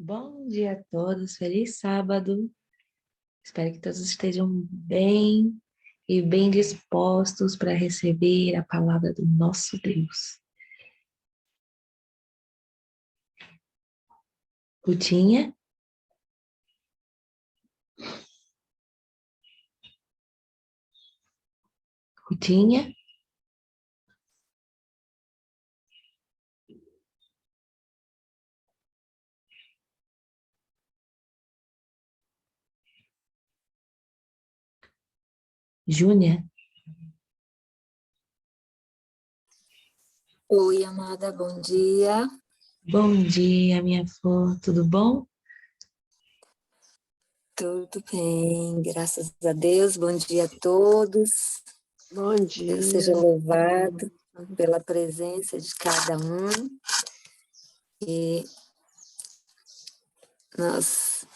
Bom dia a todos, feliz sábado. Espero que todos estejam bem e bem dispostos para receber a palavra do nosso Deus. Rutinha? Rutinha? Júnia? Oi, amada, bom dia. Bom dia, minha flor, tudo bom? Tudo bem, graças a Deus. Bom dia a todos. Bom dia. Deus seja louvado pela presença de cada um. E nós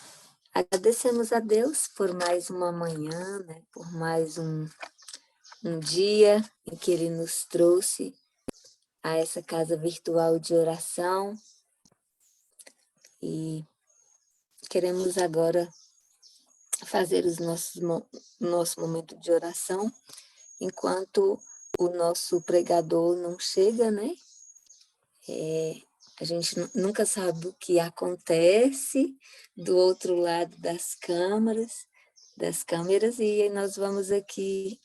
agradecemos a Deus por mais uma manhã, né? Por mais um dia em que Ele nos trouxe a essa casa virtual de oração. E queremos agora fazer nosso momento de oração, enquanto o nosso pregador não chega, né? A gente nunca sabe o que acontece do outro lado das câmeras, e nós vamos aqui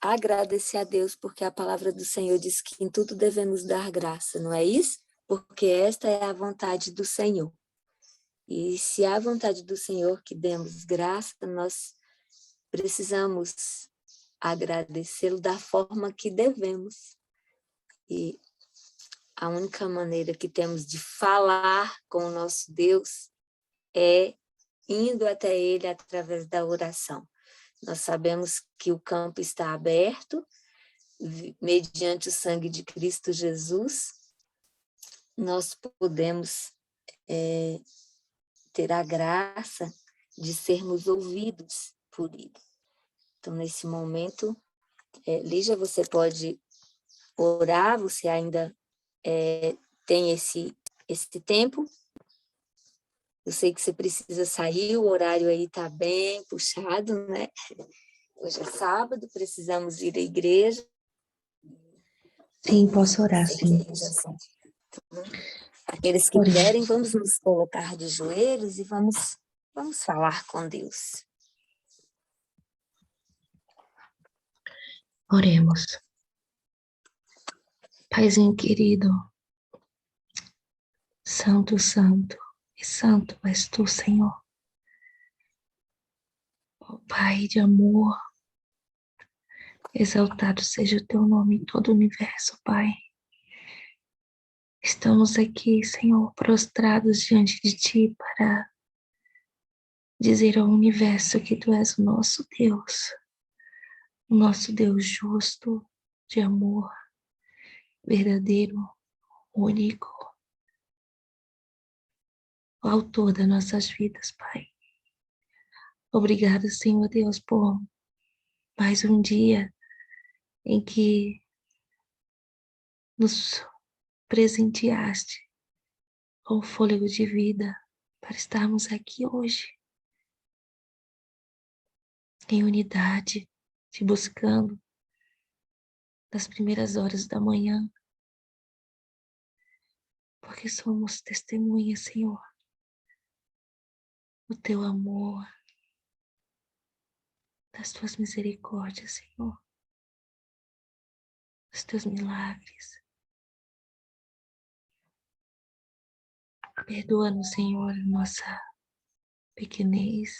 agradecer a Deus, porque a palavra do Senhor diz que em tudo devemos dar graça, não é isso? Porque esta é a vontade do Senhor. E se é a vontade do Senhor que demos graça, nós precisamos agradecê-lo da forma que devemos. E a única maneira que temos de falar com o nosso Deus é indo até Ele através da oração. Nós sabemos que o campo está aberto, mediante o sangue de Cristo Jesus, nós podemos ter a graça de sermos ouvidos por Ele. Então, nesse momento, Lígia, você pode orar, você ainda tem esse tempo. Eu sei que você precisa sair, o horário aí está bem puxado, né? Hoje é sábado, precisamos ir à igreja. Sim, posso orar, sim. Aqueles que puderem, vamos nos colocar de joelhos e vamos falar com Deus. Oremos. Paizinho querido, santo, santo e santo és tu, Senhor. Ó Pai de amor, exaltado seja o teu nome em todo o universo, Pai. Estamos aqui, Senhor, prostrados diante de Ti para dizer ao universo que Tu és o nosso Deus justo, de amor, verdadeiro, único, o autor das nossas vidas, Pai. Obrigada, Senhor Deus, por mais um dia em que nos presenteaste com o fôlego de vida para estarmos aqui hoje, em unidade, te buscando das primeiras horas da manhã, porque somos testemunhas, Senhor, do teu amor, das tuas misericórdias, Senhor, dos teus milagres. Perdoa-nos, Senhor, a nossa pequenez,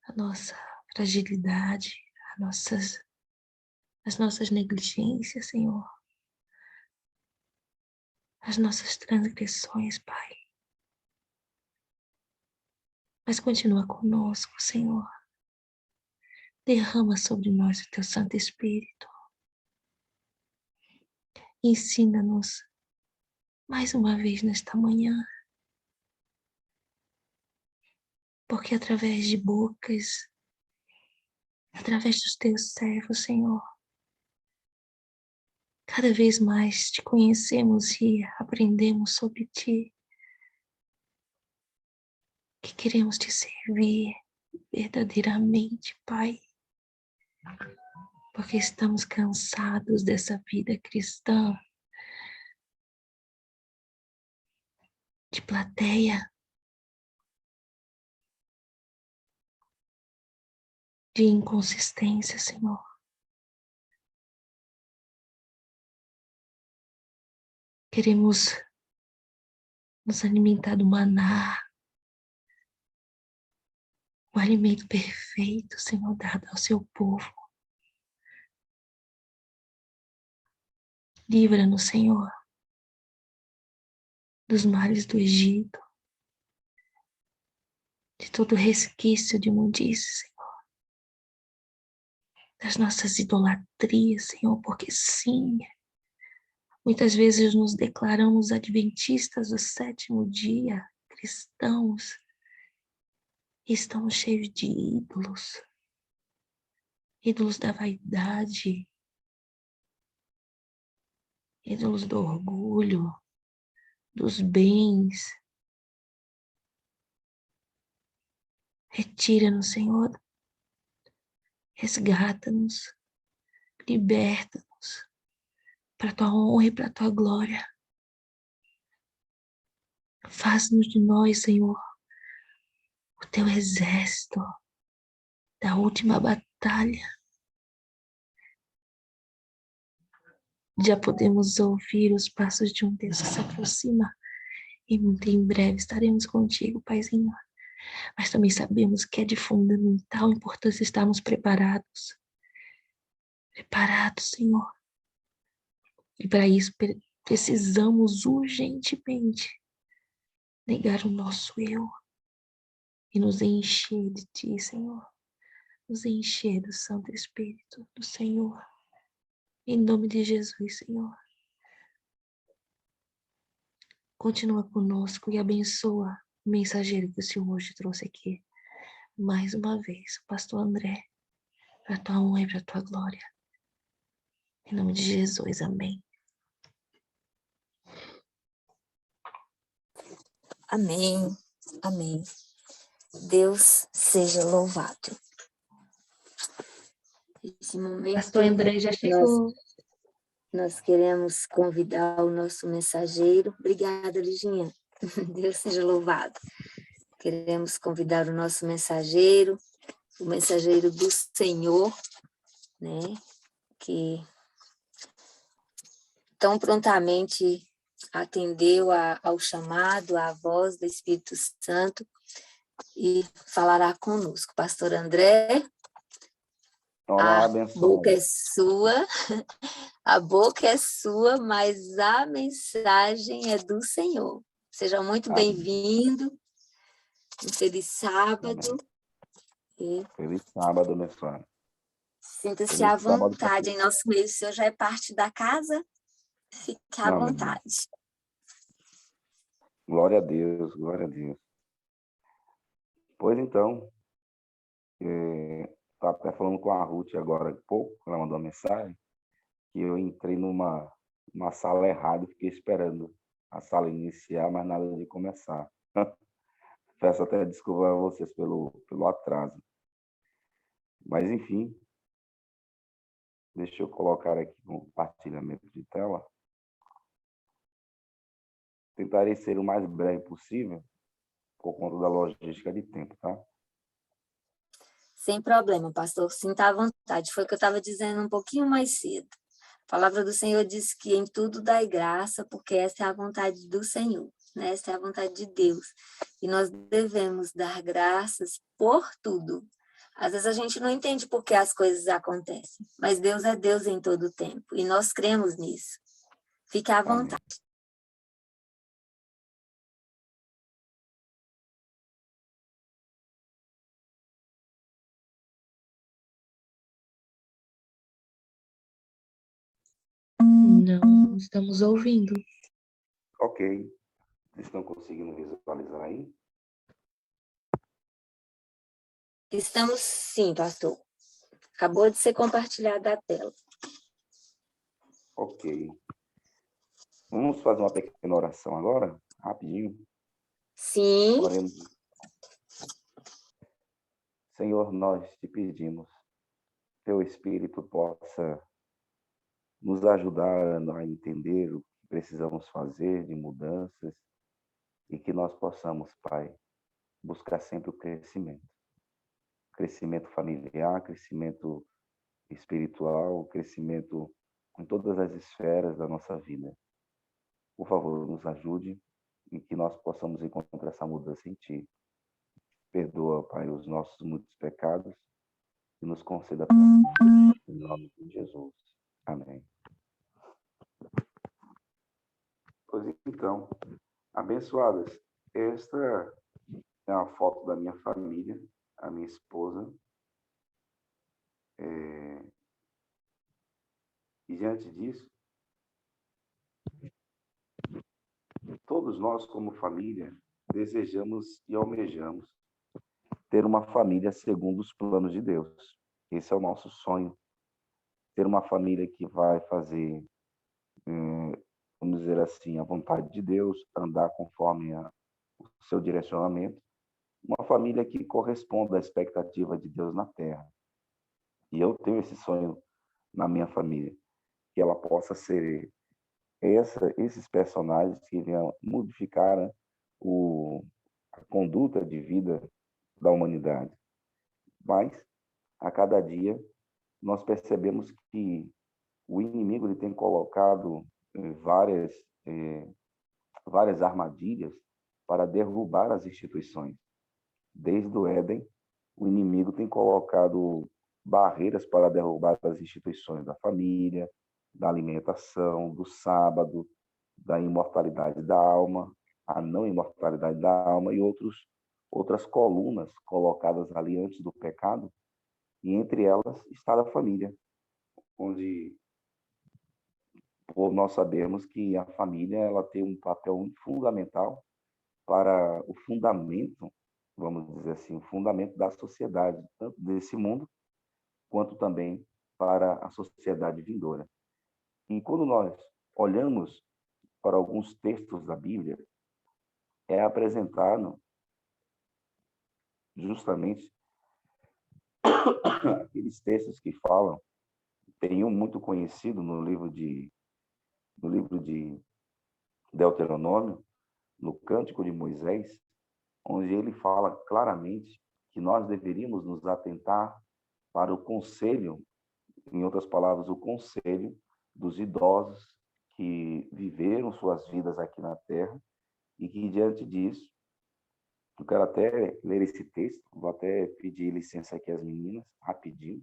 a nossa fragilidade, as nossas negligências, Senhor, as nossas transgressões, Pai. Mas continua conosco, Senhor. Derrama sobre nós o teu Santo Espírito. Ensina-nos mais uma vez nesta manhã, porque através de bocas, através dos teus servos, Senhor, cada vez mais te conhecemos e aprendemos sobre ti, que queremos te servir verdadeiramente, Pai, porque estamos cansados dessa vida cristã de plateia, de inconsistência, Senhor. Queremos nos alimentar do maná, o alimento perfeito, Senhor, dado ao seu povo. Livra-nos, Senhor, dos males do Egito, de todo resquício de imundície, Senhor, das nossas idolatrias, Senhor, porque sim, muitas vezes nos declaramos adventistas do sétimo dia, cristãos, e estamos cheios de ídolos, ídolos da vaidade, ídolos do orgulho, dos bens. Retira-nos, Senhor, resgata-nos, liberta-nos, para a tua honra e para a tua glória. Faz-nos de nós, Senhor, o teu exército da última batalha. Já podemos ouvir os passos de um Deus que se aproxima e muito em breve estaremos contigo, Paizinho. Mas também sabemos que é de fundamental importância estarmos preparados. Preparados, Senhor. E para isso precisamos urgentemente negar o nosso eu e nos encher de ti, Senhor. Nos encher do Santo Espírito do Senhor. Em nome de Jesus, Senhor. Continua conosco e abençoa o mensageiro que o Senhor hoje trouxe aqui. Mais uma vez, o pastor André, para a tua honra e para a tua glória. Em nome de Jesus, amém. Amém, amém. Deus seja louvado. Nesse momento, Pastor André já chegou. Nós queremos convidar o nosso mensageiro. Obrigada, Liginha. Deus seja louvado. Queremos convidar o nosso mensageiro, o mensageiro do Senhor, né? Que tão prontamente atendeu ao chamado, à voz do Espírito Santo e falará conosco. Pastor André, Olá, a abençoado. boca é sua, a boca é sua, mas a mensagem é do Senhor. Seja muito Amém. bem-vindo, um feliz sábado. E Feliz sábado, minha senhora. sinta-se Feliz à sábado pra vontade em nosso meio. O senhor já é parte da casa? Fique à Amém. vontade. Glória a Deus, glória a Deus. Pois então, estava até falando com a Ruth agora há pouco, ela mandou uma mensagem, que eu entrei numa sala errada e fiquei esperando a sala iniciar, mas nada de começar. Peço até desculpa a vocês pelo atraso. Mas, enfim, deixa eu colocar aqui um compartilhamento de tela. Tentarei ser o mais breve possível, por conta da logística de tempo, tá? Sem problema, pastor. Sinta à vontade. Foi o que eu estava dizendo um pouquinho mais cedo. A palavra do Senhor diz que em tudo dai graça, porque essa é a vontade do Senhor, né? Essa é a vontade de Deus. E nós devemos dar graças por tudo. Às vezes a gente não entende por que as coisas acontecem, mas Deus é Deus em todo o tempo, e nós cremos nisso. Fique à Amém. vontade. Não estamos ouvindo. Ok. Vocês estão conseguindo visualizar aí? Estamos sim, pastor. Acabou de ser compartilhada a tela. Ok. Vamos fazer uma pequena oração agora, rapidinho. Sim, Oremos, Senhor, nós te pedimos, teu Espírito possa nos ajudar a entender o que precisamos fazer de mudanças e que nós possamos, Pai, buscar sempre o crescimento. Crescimento familiar, crescimento espiritual, crescimento em todas as esferas da nossa vida. Por favor, nos ajude e que nós possamos encontrar essa mudança em Ti. Perdoa, Pai, os nossos muitos pecados e nos conceda a tua paz. Em nome de Jesus. Amém. Pois então, abençoadas, esta é uma foto da minha família, a minha esposa. E diante disso, todos nós, como família, desejamos e almejamos ter uma família segundo os planos de Deus. Esse é o nosso sonho. Ter uma família que vai fazer, vamos dizer assim, a vontade de Deus, andar conforme o seu direcionamento. Uma família que corresponda à expectativa de Deus na Terra. E eu tenho esse sonho na minha família, que ela possa ser esses personagens que venham modificar a conduta de vida da humanidade. Mas, a cada dia, nós percebemos que o inimigo ele tem colocado várias armadilhas para derrubar as instituições. Desde o Éden, o inimigo tem colocado barreiras para derrubar as instituições da família, da alimentação, do sábado, da imortalidade da alma, a não imortalidade da alma e outras colunas colocadas ali antes do pecado, e entre elas está a família, onde nós sabemos que a família ela tem um papel fundamental para o fundamento, vamos dizer assim, o fundamento da sociedade, tanto desse mundo, quanto também para a sociedade vindoura. E quando nós olhamos para alguns textos da Bíblia, é apresentado justamente aqueles textos que falam, tem um muito conhecido no livro de Deuteronômio, no Cântico de Moisés, onde ele fala claramente que nós deveríamos nos atentar para o conselho, em outras palavras, o conselho dos idosos que viveram suas vidas aqui na Terra e que, diante disso, eu quero até ler esse texto, vou até pedir licença aqui às meninas, rapidinho,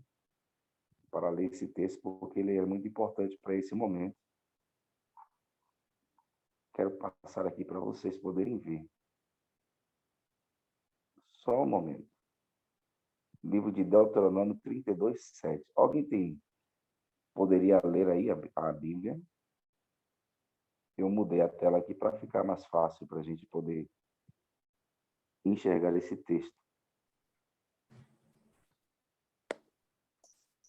para ler esse texto, porque ele é muito importante para esse momento. Quero passar aqui para vocês poderem ver. Só um momento. Livro de Deuteronômio 32:7. Alguém poderia ler aí a Bíblia? Eu mudei a tela aqui para ficar mais fácil para a gente poder enxergar esse texto.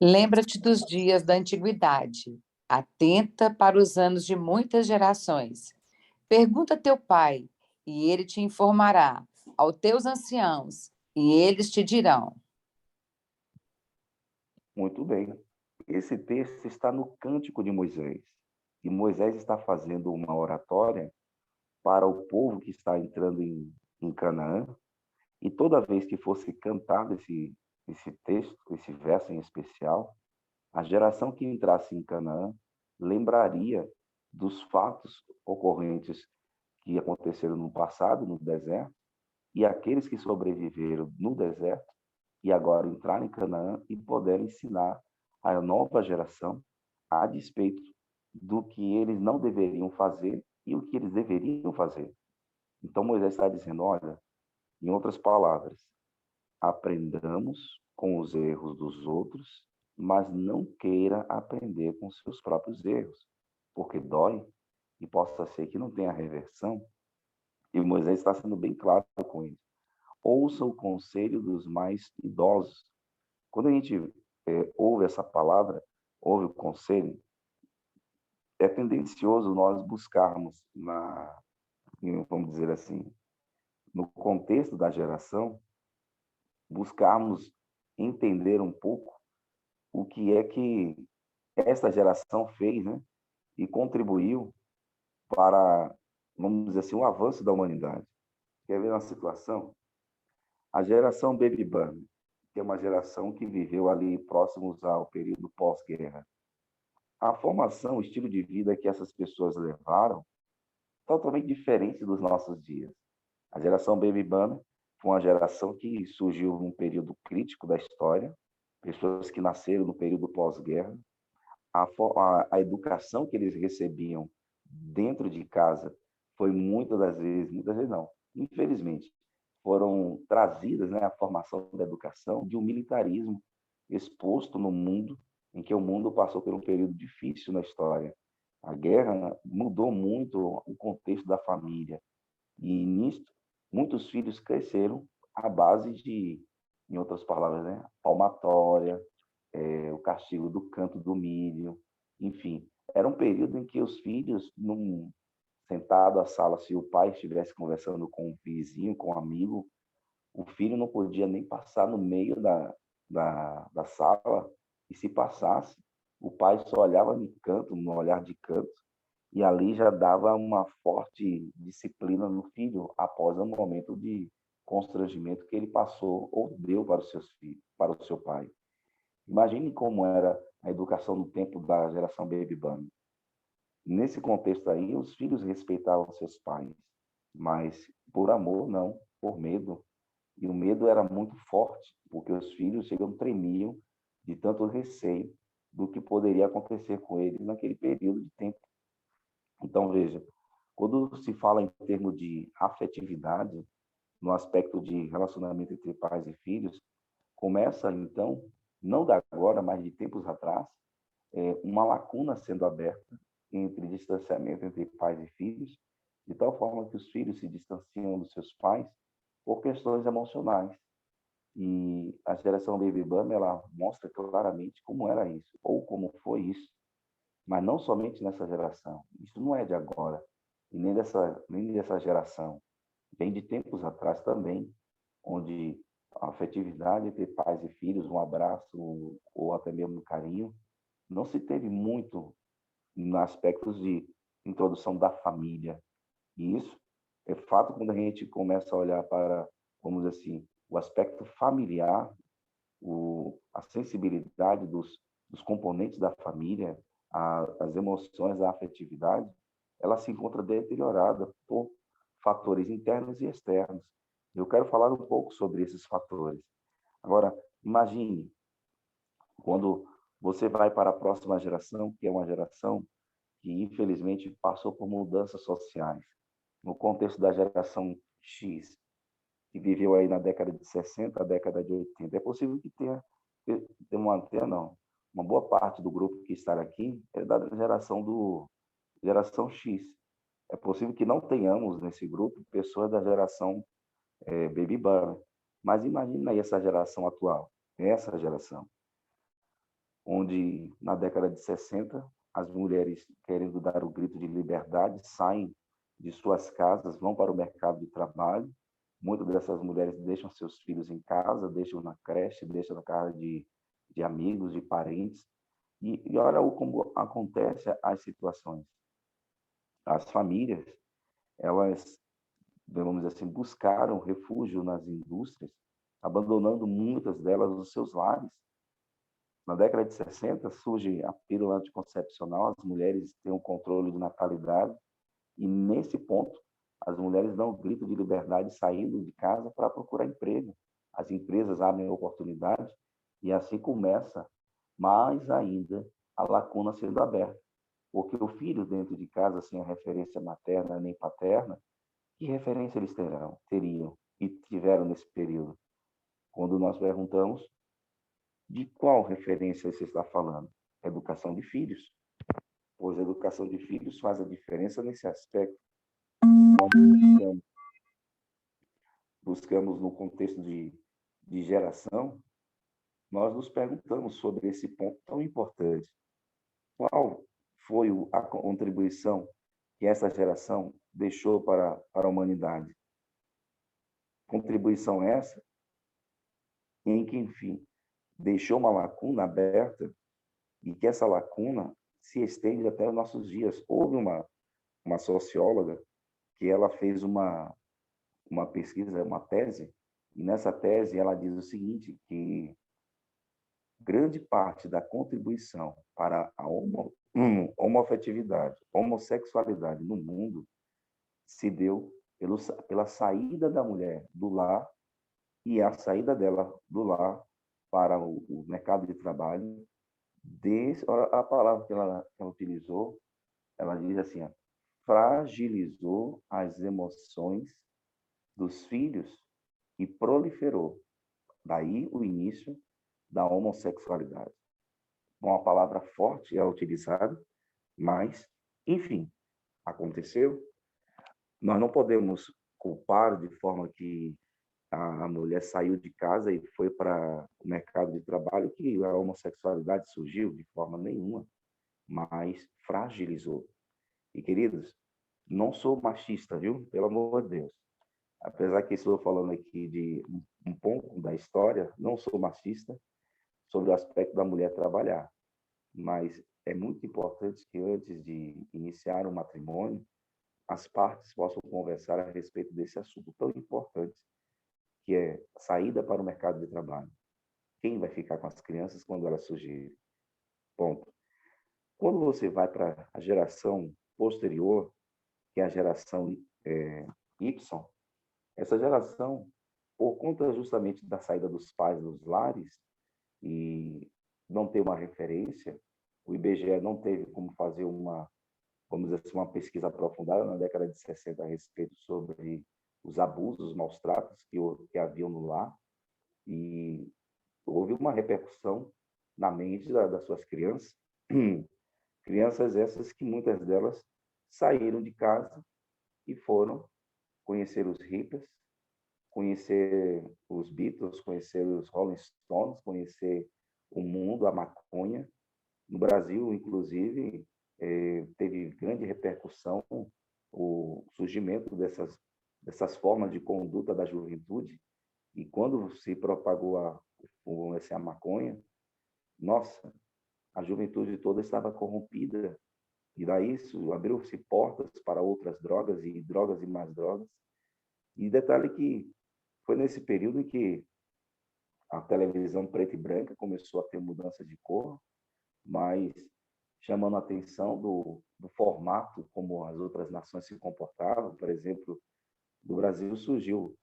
Lembra-te dos dias da antiguidade. Atenta para os anos de muitas gerações. Pergunta a teu pai, e ele te informará. Aos teus anciãos, e eles te dirão. Muito bem. Esse texto está no Cântico de Moisés. E Moisés está fazendo uma oratória para o povo que está entrando em Canaã. E toda vez que fosse cantado esse texto, esse verso em especial, a geração que entrasse em Canaã lembraria dos fatos ocorrentes que aconteceram no passado, no deserto, e aqueles que sobreviveram no deserto e agora entraram em Canaã e puderam ensinar a nova geração a despeito do que eles não deveriam fazer e o que eles deveriam fazer. Então Moisés está dizendo, olha, em outras palavras, aprendamos com os erros dos outros, mas não queira aprender com seus próprios erros, porque dói e possa ser que não tenha reversão. E Moisés está sendo bem claro com isso. Ouça o conselho dos mais idosos. Quando a gente ouve essa palavra, ouve o conselho, é tendencioso nós buscarmos, vamos dizer assim, no contexto da geração, buscarmos entender um pouco o que é que esta geração fez, né? E contribuiu para, vamos dizer assim, o avanço da humanidade. Quer ver uma situação? A geração Baby Boom, que é uma geração que viveu ali próximos ao período pós-guerra. A formação, o estilo de vida que essas pessoas levaram, totalmente diferente dos nossos dias. A geração Baby Boom foi uma geração que surgiu num período crítico da história, pessoas que nasceram no período pós-guerra. A educação que eles recebiam dentro de casa foi muitas vezes não, infelizmente, foram trazidas, né, a formação da educação de um militarismo exposto no mundo, em que o mundo passou por um período difícil na história. A guerra mudou muito o contexto da família, e nisso muitos filhos cresceram à base de, em outras palavras, né, palmatória, o castigo do canto do milho, enfim. Era um período em que os filhos, sentado à sala, se o pai estivesse conversando com um vizinho, com um amigo, o filho não podia nem passar no meio da sala, e se passasse, o pai só olhava no canto, no olhar de canto, e ali já dava uma forte disciplina no filho após um momento de constrangimento que ele passou ou deu para os seus filhos, para o seu pai. Imagine como era a educação no tempo da geração Baby Boom. Nesse contexto aí, os filhos respeitavam seus pais, mas por amor, não, por medo. E o medo era muito forte, porque os filhos tremiam de tanto receio do que poderia acontecer com eles naquele período de tempo. Então, veja, quando se fala em termos de afetividade, no aspecto de relacionamento entre pais e filhos, começa, então, não da agora, mas de tempos atrás, uma lacuna sendo aberta entre distanciamento entre pais e filhos, de tal forma que os filhos se distanciam dos seus pais por questões emocionais. E a geração Baby Boom, ela mostra claramente como era isso, ou como foi isso, mas não somente nessa geração. Isso não é de agora, e nem dessa geração. Vem de tempos atrás também, onde a afetividade entre pais e filhos, um abraço ou até mesmo um carinho, não se teve muito nos aspectos de introdução da família. E isso é fato quando a gente começa a olhar para, vamos dizer assim, o aspecto familiar, a sensibilidade dos componentes da família, as emoções, a afetividade, ela se encontra deteriorada por fatores internos e externos. Eu quero falar um pouco sobre esses fatores. Agora, imagine quando você vai para a próxima geração, que é uma geração que, infelizmente, passou por mudanças sociais. No contexto da geração X, que viveu aí na década de 60, a década de 80. É possível que uma boa parte do grupo que está aqui é da geração X. É possível que não tenhamos nesse grupo pessoas da geração Baby Boom. Mas imagina aí essa geração atual, essa geração, onde na década de 60 as mulheres, querendo dar o grito de liberdade, saem de suas casas, vão para o mercado de trabalho. Muitas dessas mulheres deixam seus filhos em casa, deixam na creche, deixam na casa de amigos, de parentes. E olha como acontece as situações. As famílias, elas, vamos dizer assim, buscaram refúgio nas indústrias, abandonando muitas delas os seus lares. Na década de 60, surge a pílula anticoncepcional, as mulheres têm um controle de natalidade, e nesse ponto, as mulheres dão um grito de liberdade saindo de casa para procurar emprego. As empresas abrem oportunidades e assim começa mais ainda a lacuna sendo aberta. Porque o filho dentro de casa, sem a referência materna nem paterna, que referência eles teriam e tiveram nesse período? Quando nós perguntamos, de qual referência você está falando? Educação de filhos. Pois a educação de filhos faz a diferença nesse aspecto. Quando buscamos no contexto de geração, nós nos perguntamos sobre esse ponto tão importante. Qual foi a contribuição que essa geração deixou para a humanidade? Contribuição essa em que, enfim, deixou uma lacuna aberta e que essa lacuna se estende até os nossos dias. Houve uma socióloga que ela fez uma pesquisa, uma tese, e nessa tese ela diz o seguinte, que grande parte da contribuição para a homoafetividade, homossexualidade no mundo se deu pela saída da mulher do lar e a saída dela do lar para o mercado de trabalho. A palavra que ela utilizou, ela diz assim, ó, fragilizou as emoções dos filhos e proliferou. Daí o início da homossexualidade. Uma palavra forte é utilizada, mas, enfim, aconteceu. Nós não podemos culpar de forma que a mulher saiu de casa e foi para o mercado de trabalho que a homossexualidade surgiu de forma nenhuma, mas fragilizou. E, queridos, não sou machista, viu? Pelo amor de Deus. Apesar que estou falando aqui de um pouco da história, não sou machista sobre o aspecto da mulher trabalhar. Mas é muito importante que antes de iniciar um matrimônio, as partes possam conversar a respeito desse assunto tão importante, que é a saída para o mercado de trabalho. Quem vai ficar com as crianças quando elas surgirem? Ponto. Quando você vai para a geração posterior, que é a geração Y, essa geração, por conta justamente da saída dos pais dos lares e não ter uma referência, o IBGE não teve como fazer vamos dizer assim, uma pesquisa aprofundada na década de 60 a respeito sobre os abusos, os maus tratos que haviam no lar, e houve uma repercussão na mente das suas crianças, crianças essas que muitas delas saíram de casa e foram conhecer os hippies, conhecer os Beatles, conhecer os Rolling Stones, conhecer o mundo, a maconha. No Brasil, inclusive, teve grande repercussão o surgimento dessas formas de conduta da juventude. E quando se propagou a maconha, nossa, a juventude toda estava corrompida. E daí isso abriu-se portas para outras drogas e mais drogas. E detalhe que foi nesse período em que a televisão preta e branca começou a ter mudança de cor, mas chamando a atenção do formato como as outras nações se comportavam. Por exemplo, do Brasil surgiu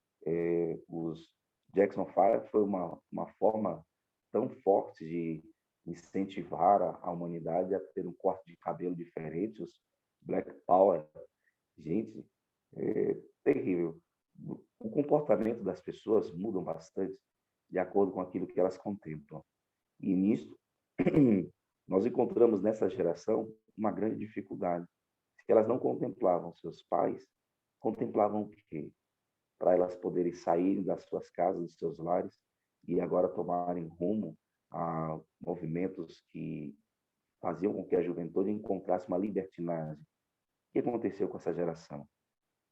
os Jackson 5, foi uma forma tão forte de incentivar a humanidade a ter um corte de cabelo diferente, os Black Power. Gente, terrível. O comportamento das pessoas muda bastante de acordo com aquilo que elas contemplam. E nisso, nós encontramos nessa geração uma grande dificuldade, que elas não contemplavam seus pais, contemplavam o quê? Para elas poderem sair das suas casas, dos seus lares, e agora tomarem rumo a movimentos que faziam com que a juventude encontrasse uma libertinagem. O que aconteceu com essa geração?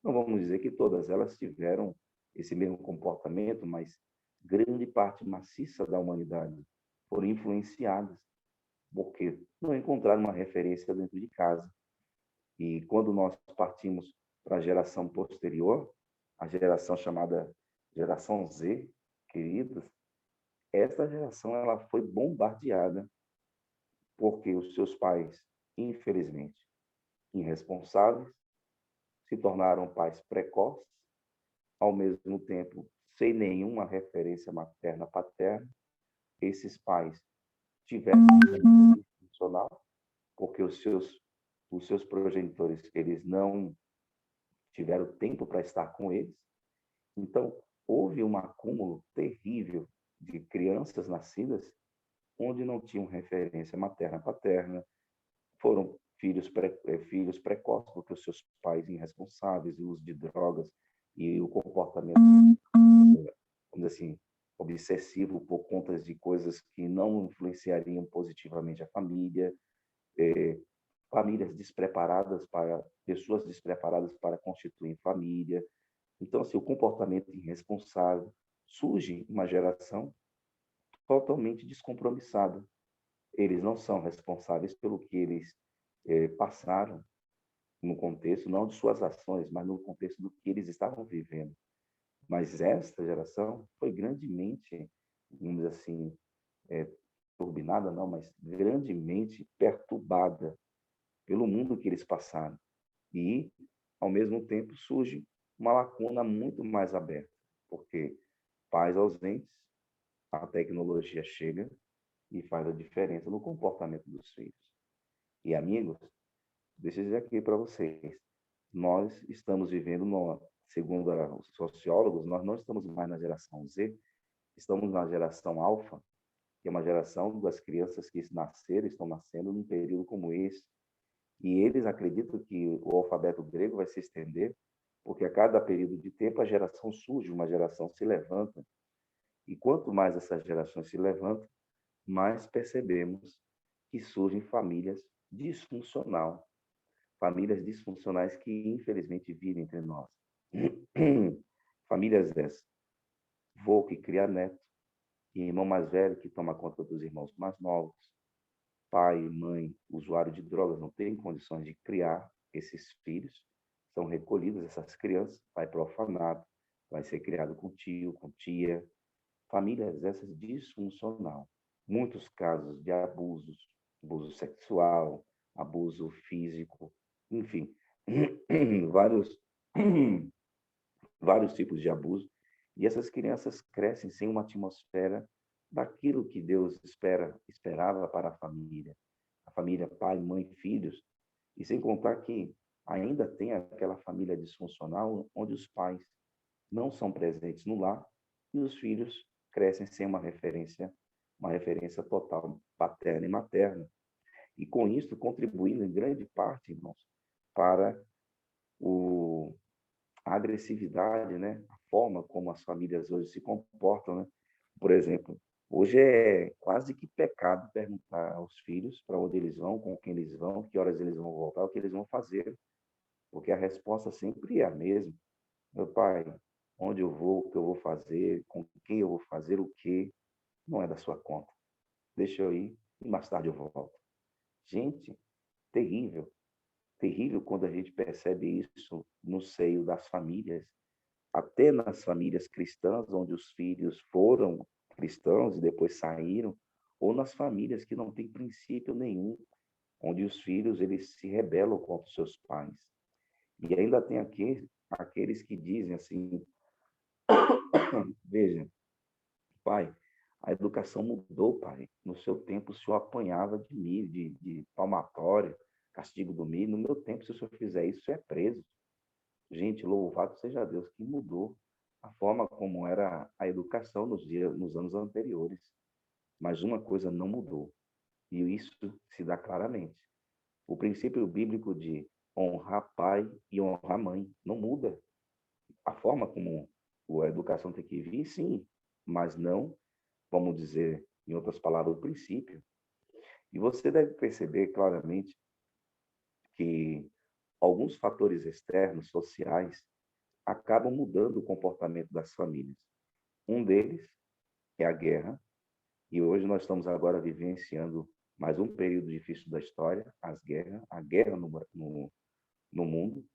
Não vamos dizer que todas elas tiveram esse mesmo comportamento, mas grande parte maciça da humanidade foram influenciadas, porque não encontraram uma referência dentro de casa. E quando nós partimos para a geração posterior, a geração chamada geração Z, queridos, essa geração ela foi bombardeada porque os seus pais, infelizmente, irresponsáveis, se tornaram pais precoces, ao mesmo tempo sem nenhuma referência materna paterna. Esses pais tiveram uma vida funcional, porque os seus progenitores eles não tiveram tempo para estar com eles. Então, houve um acúmulo terrível de crianças nascidas onde não tinham referência materna paterna, foram filhos precoces, porque os seus pais irresponsáveis, o uso de drogas e o comportamento, vamos dizer assim, obsessivo por conta de coisas que não influenciariam positivamente a família, famílias despreparadas pessoas despreparadas para constituir família. Então, assim, o comportamento irresponsável, surge uma geração totalmente descompromissada. Eles não são responsáveis pelo que eles passaram no contexto, não de suas ações, mas no contexto do que eles estavam vivendo. Mas esta geração foi grandemente, vamos dizer assim, turbinada não, mas grandemente perturbada pelo mundo que eles passaram. E, ao mesmo tempo, surge uma lacuna muito mais aberta, porque pais ausentes, a tecnologia chega e faz a diferença no comportamento dos filhos. E, amigos, deixa eu dizer aqui para vocês, nós estamos vivendo, segundo os sociólogos, nós não estamos mais na geração Z, estamos na geração alfa, que é uma geração das crianças que nasceram, estão nascendo num período como esse. E eles acreditam que o alfabeto grego vai se estender, porque a cada período de tempo a geração surge, uma geração se levanta. E quanto mais essas gerações se levantam, mais percebemos que surgem famílias disfuncionais que infelizmente vivem entre nós. Famílias dessas, vô que cria neto, irmão mais velho que toma conta dos irmãos mais novos, pai e mãe usuário de drogas não têm condições de criar esses filhos, são recolhidas essas crianças, vai para o orfanato, vai ser criado com tio, com tia, famílias dessas disfuncional. Muitos casos de abusos, abuso sexual, abuso físico, enfim, vários, vários tipos de abuso. E essas crianças crescem sem uma atmosfera daquilo que Deus esperava para a família pai, mãe, filhos, e sem contar que ainda tem aquela família disfuncional onde os pais não são presentes no lar e os filhos crescem sem uma referência total paterna e materna. E com isso contribuindo em grande parte, irmãos, para a agressividade, né? A forma como as famílias hoje se comportam, né? Por exemplo, hoje é quase que pecado perguntar aos filhos para onde eles vão, com quem eles vão, que horas eles vão voltar, o que eles vão fazer, porque a resposta sempre é a mesma. Meu pai, onde eu vou, o que eu vou fazer, com quem eu vou fazer o quê, não é da sua conta. Deixa eu ir e mais tarde eu volto. Gente, terrível. Terrível quando a gente percebe isso no seio das famílias, até nas famílias cristãs, onde os filhos foram cristãos e depois saíram, ou nas famílias que não têm princípio nenhum, onde os filhos eles se rebelam contra os seus pais. E ainda tem aqueles que dizem assim, veja, pai, a educação mudou, pai. No seu tempo, o senhor apanhava de milho, de palmatória, castigo do milho. No meu tempo, se o senhor fizer isso, o senhor é preso. Gente, louvado seja Deus que mudou a forma como era a educação nos anos anteriores. Mas uma coisa não mudou, e isso se dá claramente. O princípio bíblico de honrar pai e honrar mãe não muda. A forma como a educação tem que vir, sim, mas não, vamos dizer, em outras palavras, o princípio. E você deve perceber claramente que alguns fatores externos, sociais, acabam mudando o comportamento das famílias. Um deles é a guerra, e hoje nós estamos agora vivenciando mais um período difícil da história, a guerra no mundo,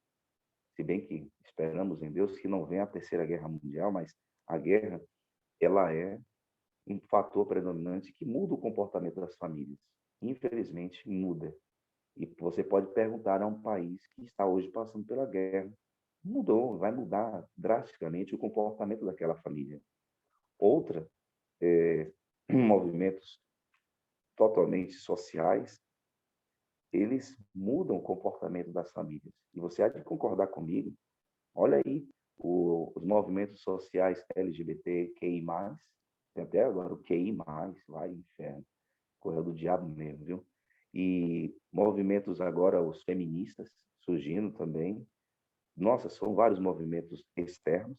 se bem que esperamos em Deus que não venha a Terceira Guerra Mundial, mas a guerra, ela é um fator predominante que muda o comportamento das famílias. Infelizmente, muda. E você pode perguntar a um país que está hoje passando pela guerra. Mudou, vai mudar drasticamente o comportamento daquela família. Outra, movimentos totalmente sociais, eles mudam o comportamento das famílias. E você há de concordar comigo. Olha aí, os movimentos sociais LGBTQI+, tem até agora o QI+, vai inferno, coisa do diabo mesmo, viu? E movimentos agora, os feministas, surgindo também. Nossa, são vários movimentos externos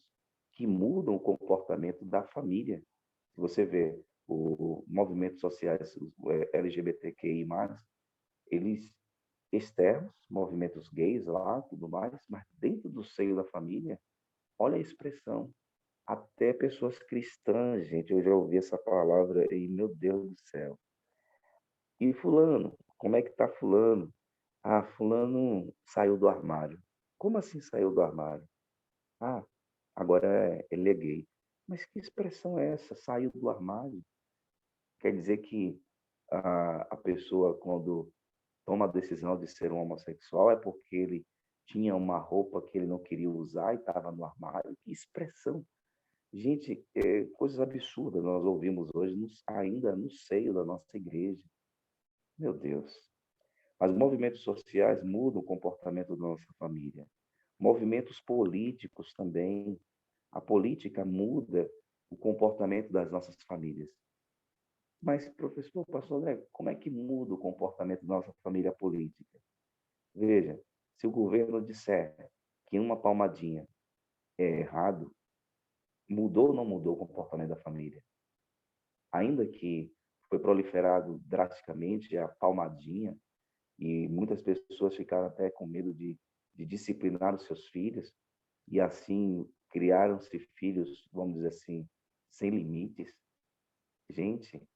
que mudam o comportamento da família. Se você vê os movimentos sociais, os LGBTQI+, eles externos, movimentos gays lá, tudo mais, mas dentro do seio da família, olha a expressão. até pessoas cristãs, gente, eu já ouvi essa palavra e, meu Deus do céu. E fulano, como é que tá fulano? Ah, fulano saiu do armário. Como assim saiu do armário? Ah, agora ele é gay. Mas que expressão é essa? Saiu do armário? Quer dizer que a pessoa, quando toma a decisão de ser um homossexual, é porque ele tinha uma roupa que ele não queria usar e estava no armário? Que expressão! Gente, coisas absurdas nós ouvimos hoje, ainda no seio da nossa igreja. Meu Deus. Mas movimentos sociais mudam o comportamento da nossa família. Movimentos políticos também. A política muda o comportamento das nossas famílias. Mas, professor, pastor André, como é que muda o comportamento da nossa família política? Veja, se o governo disser que uma palmadinha é errado, mudou ou não mudou o comportamento da família? Ainda que foi proliferado drasticamente a palmadinha, e muitas pessoas ficaram até com medo de disciplinar os seus filhos, e assim criaram-se filhos, vamos dizer assim, sem limites. Gente,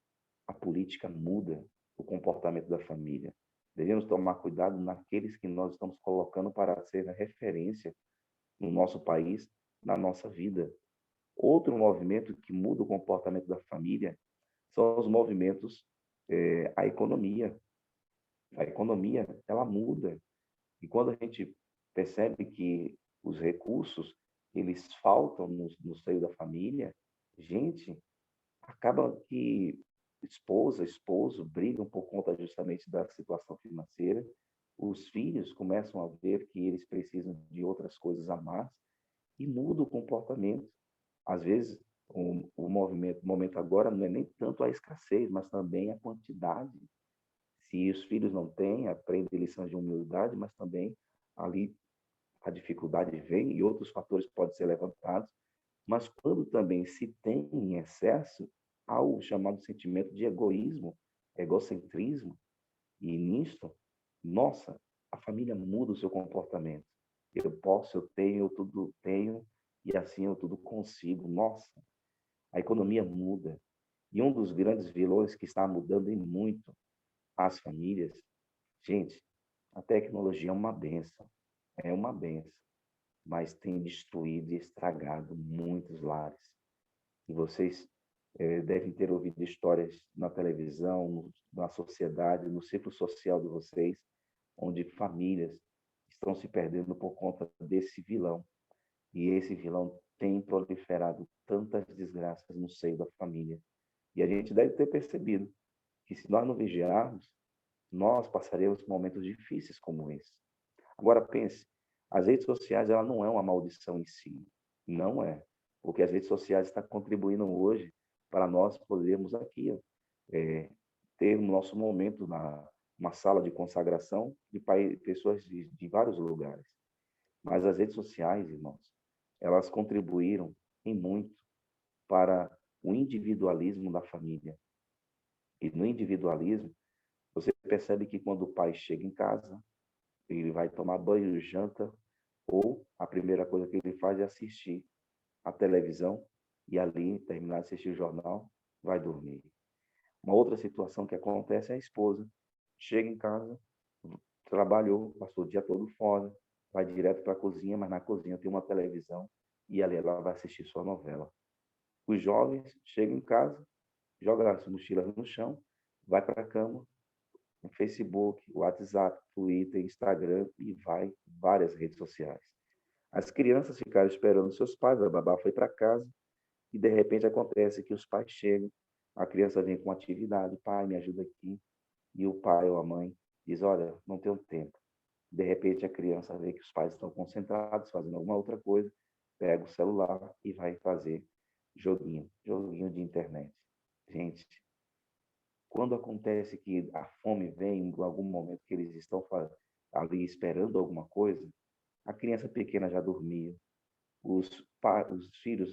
a política muda o comportamento da família. Devemos tomar cuidado naqueles que nós estamos colocando para ser a referência no nosso país, na nossa vida. Outro movimento que muda o comportamento da família são os movimentos, a economia. A economia, ela muda. E quando a gente percebe que os recursos, eles faltam no seio da família, gente, acaba que esposa, esposo brigam por conta justamente da situação financeira. Os filhos começam a ver que eles precisam de outras coisas a mais e muda o comportamento. Às vezes, o momento agora não é nem tanto a escassez, mas também a quantidade. Se os filhos não têm, aprendem lições de humildade, mas também ali a dificuldade vem e outros fatores podem ser levantados. Mas quando também se tem em excesso, há o chamado sentimento de egoísmo, egocentrismo, e nisto, nossa, a família muda o seu comportamento. Eu posso, eu tenho, eu tudo tenho, e assim eu tudo consigo. Nossa, a economia muda. E um dos grandes vilões que está mudando em muito as famílias, gente, a tecnologia é uma benção, mas tem destruído e estragado muitos lares. E vocês devem ter ouvido histórias na televisão, na sociedade, no ciclo social de vocês, onde famílias estão se perdendo por conta desse vilão. E esse vilão tem proliferado tantas desgraças no seio da família. E a gente deve ter percebido que se nós não vigiarmos, nós passaremos momentos difíceis como esse. Agora pense, as redes sociais ela não é uma maldição em si, não é, porque as redes sociais estão contribuindo hoje para nós podermos aqui ter o nosso momento na uma sala de consagração de pessoas de vários lugares. Mas as redes sociais, irmãos, elas contribuíram em muito para o individualismo da família. E no individualismo, você percebe que quando o pai chega em casa, ele vai tomar banho, janta, ou a primeira coisa que ele faz é assistir a televisão e ali, terminar de assistir o jornal, vai dormir. Uma outra situação que acontece é a esposa. Chega em casa, trabalhou, passou o dia todo fora, vai direto para a cozinha, mas na cozinha tem uma televisão e ali ela vai assistir sua novela. Os jovens chegam em casa, jogam as mochilas no chão, vai para a cama, no Facebook, WhatsApp, Twitter, Instagram e vai várias redes sociais. As crianças ficaram esperando seus pais, a babá foi para casa e de repente acontece que os pais chegam, a criança vem com atividade, pai, me ajuda aqui, e o pai ou a mãe diz, olha, não tenho tempo. De repente a criança vê que os pais estão concentrados, fazendo alguma outra coisa, pega o celular e vai fazer joguinho de internet. Gente, quando acontece que a fome vem em algum momento que eles estão ali esperando alguma coisa, a criança pequena já dormia. Os filhos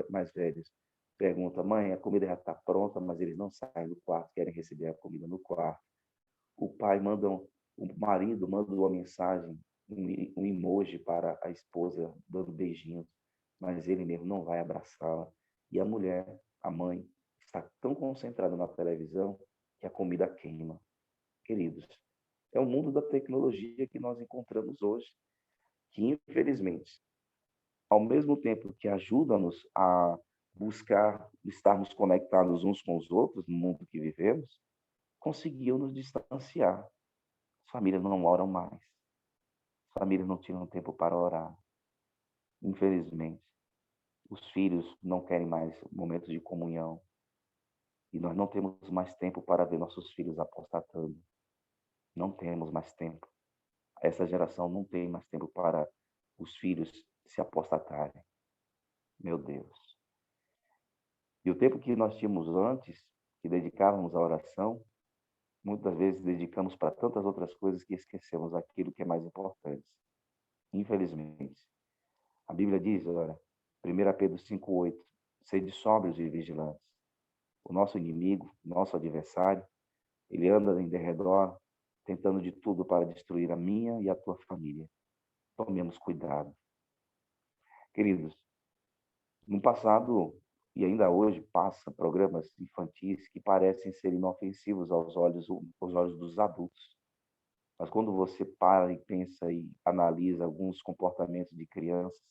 mais velhos perguntam, mãe, a comida já está pronta, mas eles não saem do quarto, querem receber a comida no quarto. O pai manda, o marido manda uma mensagem, um emoji para a esposa, dando beijinhos, mas ele mesmo não vai abraçá-la. E a mulher, a mãe, está tão concentrada na televisão que a comida queima. Queridos, é o mundo da tecnologia que nós encontramos hoje, que infelizmente, ao mesmo tempo que ajuda-nos a buscar estarmos conectados uns com os outros no mundo que vivemos, conseguiu nos distanciar. As famílias não oram mais. As famílias não tiram tempo para orar. Infelizmente, os filhos não querem mais momentos de comunhão. E nós não temos mais tempo para ver nossos filhos apostatando. Não temos mais tempo. Essa geração não tem mais tempo para os filhos se apostatarem. Meu Deus. E o tempo que nós tínhamos antes, que dedicávamos à oração, muitas vezes dedicamos para tantas outras coisas que esquecemos aquilo que é mais importante. Infelizmente. A Bíblia diz, olha, 1 Pedro 5,8, sede sóbrios e vigilantes. O nosso inimigo, nosso adversário, ele anda em derredor, tentando de tudo para destruir a minha e a tua família. Tomemos cuidado. Queridos, no passado e ainda hoje passa programas infantis que parecem ser inofensivos aos olhos dos adultos. Mas quando você para e pensa e analisa alguns comportamentos de crianças,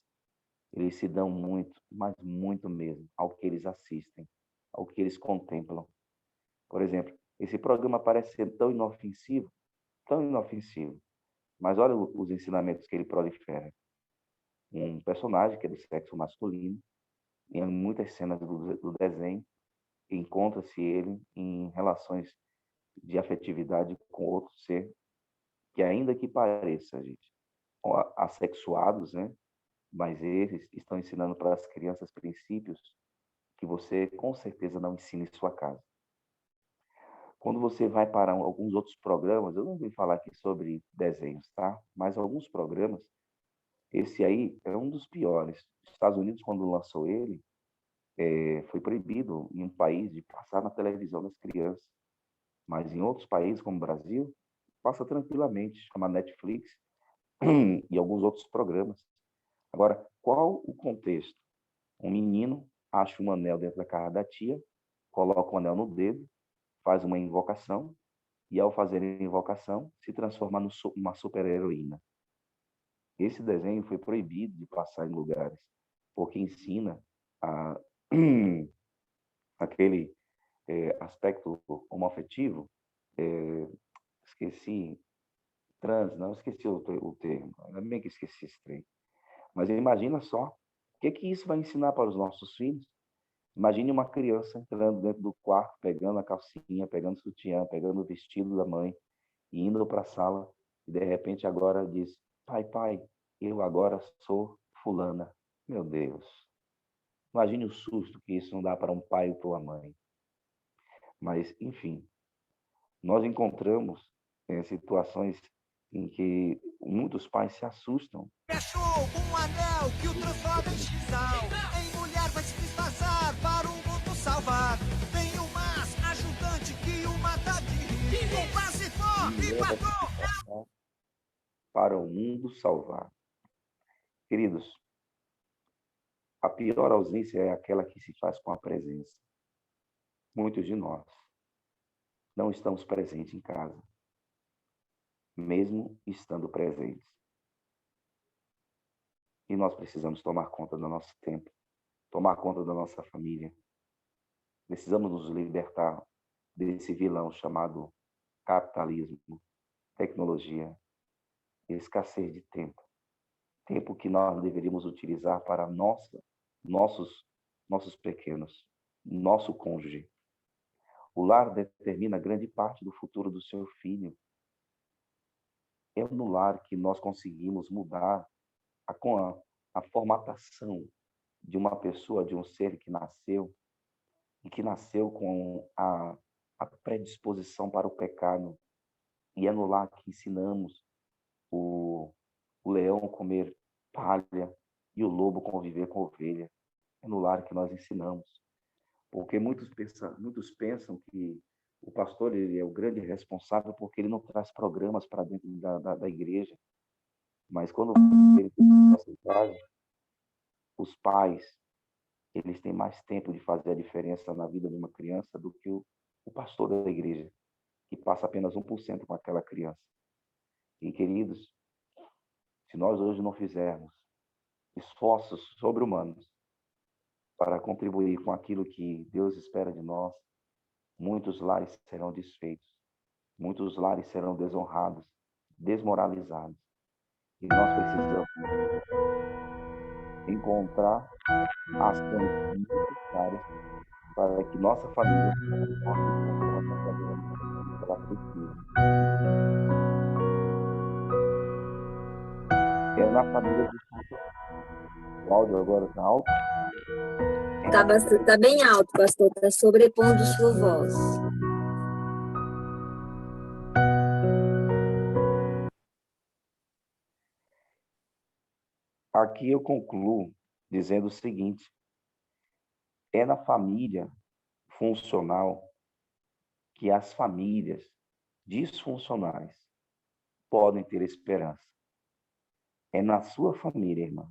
eles se dão muito, mas muito mesmo, ao que eles assistem, ao que eles contemplam. Por exemplo, esse programa parece ser tão inofensivo, mas olha os ensinamentos que ele prolifera. Um personagem que é do sexo masculino, em muitas cenas do desenho, encontra-se ele em relações de afetividade com outro ser, que ainda que pareça, gente, assexuados, né? Mas eles estão ensinando para as crianças princípios que você com certeza não ensina em sua casa. Quando você vai para alguns outros programas, eu não vou falar aqui sobre desenhos, tá? Mas alguns programas, esse aí é um dos piores. Os Estados Unidos, quando lançou ele, foi proibido em um país de passar na televisão das crianças. Mas em outros países, como o Brasil, passa tranquilamente, chama Netflix e alguns outros programas. Agora, qual o contexto? Um menino acha um anel dentro da casa da tia, coloca o anel no dedo, faz uma invocação, e ao fazer a invocação, se transforma numa super-heroína. Esse desenho foi proibido de passar em lugares, porque ensina a, aquele aspecto homoafetivo, esqueci, esqueci o termo, ainda bem que esqueci esse trem. Mas imagina só, o que isso vai ensinar para os nossos filhos? Imagine uma criança entrando dentro do quarto, pegando a calcinha, pegando o sutiã, pegando o vestido da mãe, e indo para a sala, e de repente agora diz, pai, eu agora sou fulana. Meu Deus. Imagine o susto que isso não dá para um pai ou para uma mãe. Mas, enfim, nós encontramos situações em que muitos pais se assustam. Achou um anel que o transforma em cristal. Em mulher vai se disfarçar para o mundo salvar. Tem um mas ajudante que o mata de rir. Com passe forte e patrão. Para o mundo salvar. Queridos, a pior ausência é aquela que se faz com a presença. Muitos de nós não estamos presentes em casa, mesmo estando presentes. E nós precisamos tomar conta do nosso tempo, tomar conta da nossa família. Precisamos nos libertar desse vilão chamado capitalismo, tecnologia, escassez de tempo. Tempo que nós deveríamos utilizar para nossos pequenos, nosso cônjuge. O lar determina grande parte do futuro do seu filho. É no lar que nós conseguimos mudar a formatação de uma pessoa, de um ser que nasceu, e que nasceu com a predisposição para o pecado. E é no lar que ensinamos o leão comer palha e o lobo conviver com a ovelha. É no lar que nós ensinamos. Porque muitos pensam que o pastor ele é o grande responsável porque ele não traz programas para dentro da igreja. Mas quando ele tem nossa casa, os pais, eles têm mais tempo de fazer a diferença na vida de uma criança do que o pastor da igreja, que passa apenas 1% com aquela criança. E, queridos, se nós hoje não fizermos esforços sobre-humanos para contribuir com aquilo que Deus espera de nós, muitos lares serão desfeitos, muitos lares serão desonrados, desmoralizados. E nós precisamos encontrar ações necessárias para que nossa família possa encontrar a verdadeira missão que ela precisa. É na família de Cristo. O áudio agora está alto? Tá bem alto, pastor, está sobrepondo sua voz. Aqui eu concluo dizendo o seguinte: é na família funcional que as famílias disfuncionais podem ter esperança. É na sua família, irmã.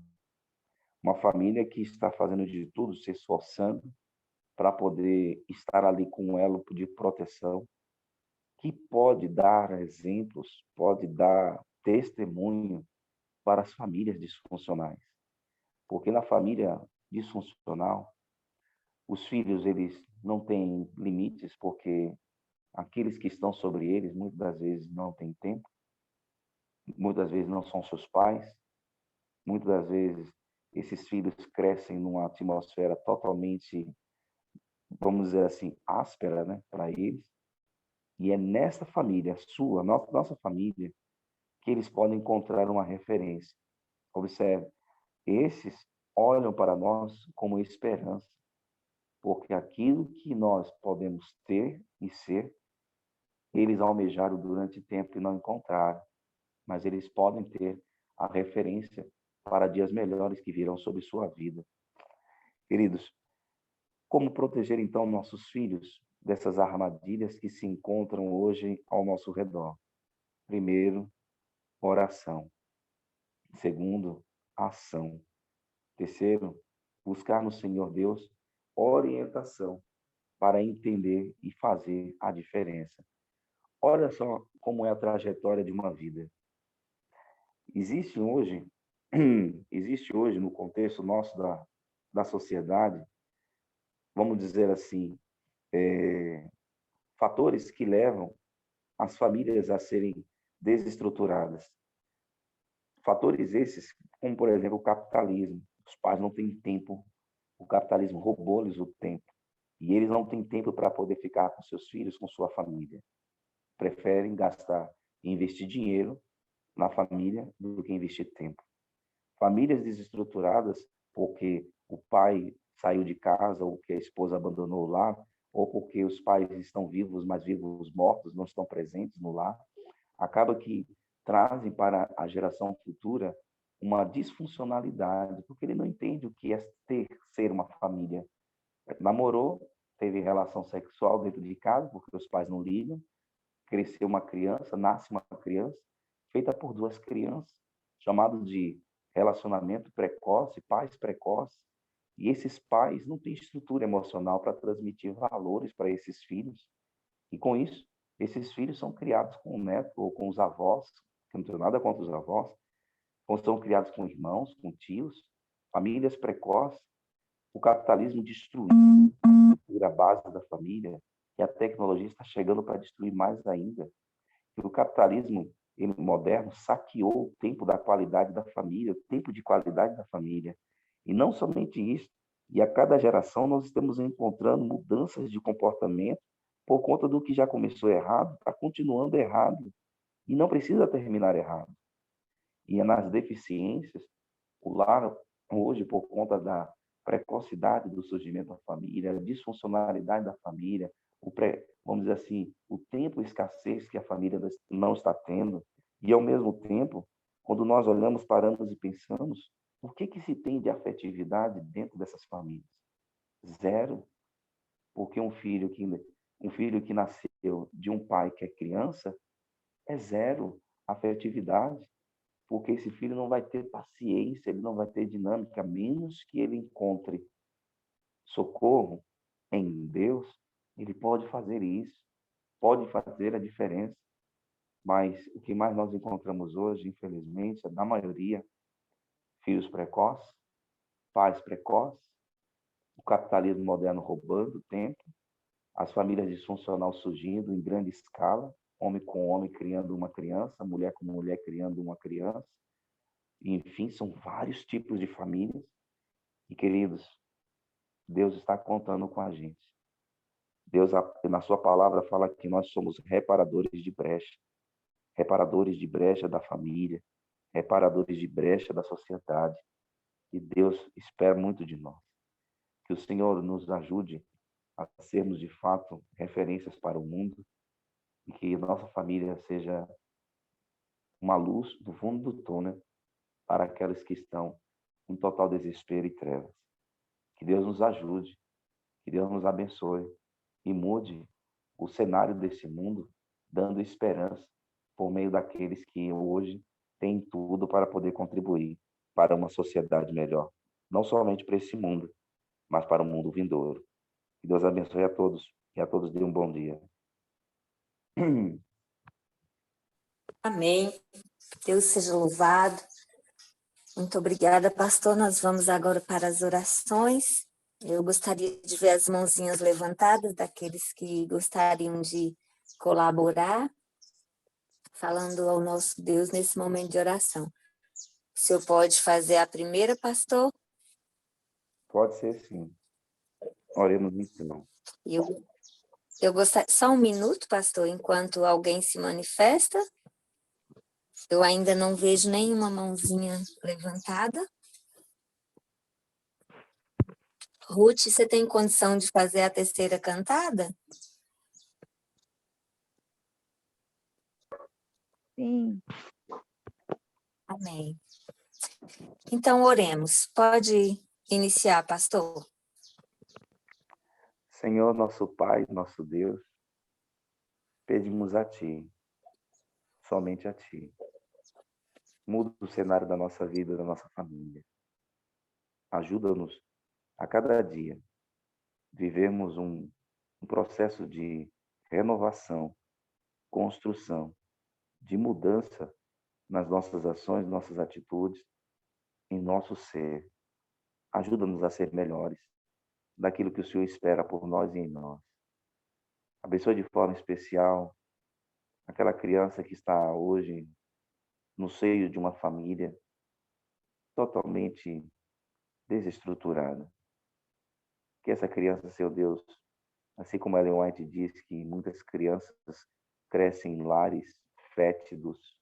Uma família que está fazendo de tudo, se esforçando para poder estar ali com um elo de proteção, que pode dar exemplos, pode dar testemunho para as famílias disfuncionais. Porque na família disfuncional, os filhos, eles não têm limites, porque aqueles que estão sobre eles, muitas das vezes, não têm tempo, muitas vezes não são seus pais, muitas das vezes esses filhos crescem numa atmosfera totalmente, vamos dizer assim, áspera, né, para eles. E é nessa família, sua, nossa família, que eles podem encontrar uma referência. Observe, esses olham para nós como esperança, porque aquilo que nós podemos ter e ser, eles almejaram durante tempo e não encontraram, mas eles podem ter a referência para dias melhores que virão sobre sua vida. Queridos, como proteger então nossos filhos dessas armadilhas que se encontram hoje ao nosso redor? Primeiro, oração. Segundo, ação. Terceiro, buscar no Senhor Deus orientação para entender e fazer a diferença. Olha só como é a trajetória de uma vida. Existe hoje, existe hoje no contexto nosso da sociedade, vamos dizer assim, fatores que levam as famílias a serem desestruturadas. Fatores esses, como por exemplo o capitalismo. Os pais não têm tempo, o capitalismo roubou-lhes o tempo. E eles não têm tempo para poder ficar com seus filhos, com sua família. Preferem gastar e investir dinheiro na família do que investir tempo. Famílias desestruturadas porque o pai saiu de casa ou que a esposa abandonou o lar, ou porque os pais estão vivos, mas vivos mortos, não estão presentes no lar, acaba que trazem para a geração futura uma disfuncionalidade, porque ele não entende o que é ser uma família. Namorou, teve relação sexual dentro de casa, porque os pais não ligam, cresceu uma criança, nasce uma criança, feita por duas crianças, chamado de relacionamento precoce, pais precoces, e esses pais não têm estrutura emocional para transmitir valores para esses filhos, e com isso, esses filhos são criados com o neto ou com os avós, que não tem nada contra os avós, ou são criados com irmãos, com tios, famílias precoces. O capitalismo destruiu a estrutura base da família, e a tecnologia está chegando para destruir mais ainda. E o capitalismo moderno saqueou o tempo da qualidade da família, o tempo de qualidade da família. E não somente isso, e a cada geração nós estamos encontrando mudanças de comportamento por conta do que já começou errado, está continuando errado, e não precisa terminar errado. E é nas deficiências, o lar, hoje, por conta da precocidade do surgimento da família, a disfuncionalidade da família, vamos dizer assim, o tempo escassez que a família não está tendo, e ao mesmo tempo, quando nós olhamos, paramos e pensamos, o que se tem de afetividade dentro dessas famílias? Zero. Porque um filho que nasceu de um pai que é criança, é zero afetividade. porque esse filho não vai ter paciência, ele não vai ter dinâmica, a menos que ele encontre socorro em Deus, ele pode fazer isso, pode fazer a diferença. Mas o que mais nós encontramos hoje, infelizmente, é, na maioria, filhos precoces, pais precoces, o capitalismo moderno roubando tempo, as famílias disfuncionais surgindo em grande escala, homem com homem criando uma criança, mulher com mulher criando uma criança, e, enfim, são vários tipos de famílias. E, queridos, Deus está contando com a gente. Deus, na sua palavra, fala que nós somos reparadores de brecha da família, reparadores de brecha da sociedade. E Deus espera muito de nós. Que o Senhor nos ajude a sermos, de fato, referências para o mundo e que nossa família seja uma luz do fundo do túnel para aqueles que estão em total desespero e trevas. Que Deus nos ajude, que Deus nos abençoe e mude o cenário desse mundo, dando esperança por meio daqueles que hoje têm tudo para poder contribuir para uma sociedade melhor. Não somente para esse mundo, mas para o mundo vindouro. Que Deus abençoe a todos e a todos dê um bom dia. Amém. Deus seja louvado. Muito obrigada, pastor. Nós vamos agora para as orações. Eu gostaria de ver as mãozinhas levantadas daqueles que gostariam de colaborar, falando ao nosso Deus nesse momento de oração. O senhor pode fazer a primeira, pastor? Pode ser sim. Oremos então. Eu gostaria... Só um minuto, pastor, enquanto alguém se manifesta. Eu ainda não vejo nenhuma mãozinha levantada. Ruth, você tem condição de fazer a terceira cantada? Sim. Amém. Então, oremos. Pode iniciar, pastor. Senhor, nosso Pai, nosso Deus, pedimos a Ti, somente a Ti. Muda o cenário da nossa vida, da nossa família. Ajuda-nos a cada dia vivemos um processo de renovação, construção, de mudança nas nossas ações, nossas atitudes, em nosso ser. Ajuda-nos a ser melhores daquilo que o Senhor espera por nós e em nós. Abençoe de forma especial aquela criança que está hoje no seio de uma família totalmente desestruturada. Que essa criança, seu Deus, assim como Ellen White diz que muitas crianças crescem em lares fétidos,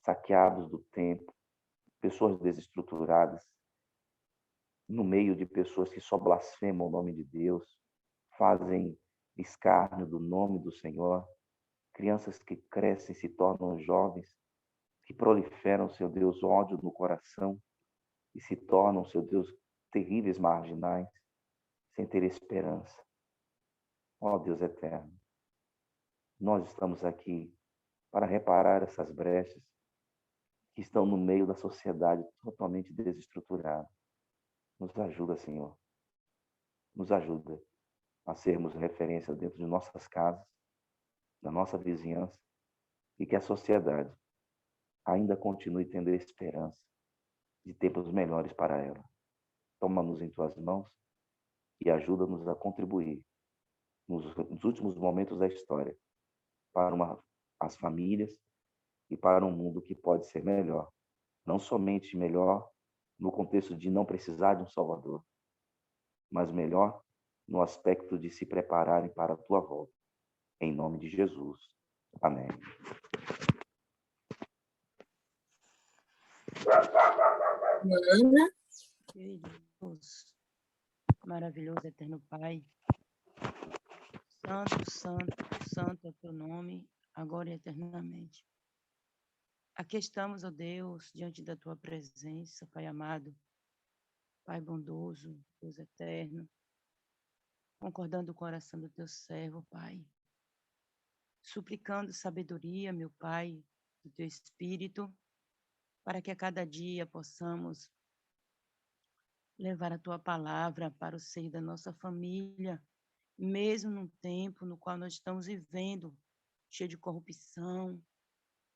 saqueados do tempo, pessoas desestruturadas, no meio de pessoas que só blasfemam o nome de Deus, fazem escárnio do nome do Senhor, crianças que crescem e se tornam jovens, que proliferam, seu Deus, ódio no coração e se tornam, seu Deus, terríveis marginais, sem ter esperança. Ó Deus eterno, nós estamos aqui para reparar essas brechas que estão no meio da sociedade totalmente desestruturada. Nos ajuda, Senhor. Nos ajuda a sermos referência dentro de nossas casas, da nossa vizinhança, e que a sociedade ainda continue tendo esperança de tempos melhores para ela. Toma-nos em tuas mãos e ajuda-nos a contribuir nos últimos momentos da história para as famílias e para um mundo que pode ser melhor. Não somente melhor no contexto de não precisar de um Salvador, mas melhor no aspecto de se prepararem para a tua volta. Em nome de Jesus. Amém. Ana. Querido Deus, maravilhoso, eterno Pai, santo, santo, santo é o teu nome, agora e eternamente. Aqui estamos, ó Deus, diante da tua presença, Pai amado, Pai bondoso, Deus eterno, concordando o coração do teu servo, Pai, suplicando sabedoria, meu Pai, do teu Espírito, para que a cada dia possamos levar a tua palavra para o seio da nossa família, mesmo num tempo no qual nós estamos vivendo, cheio de corrupção,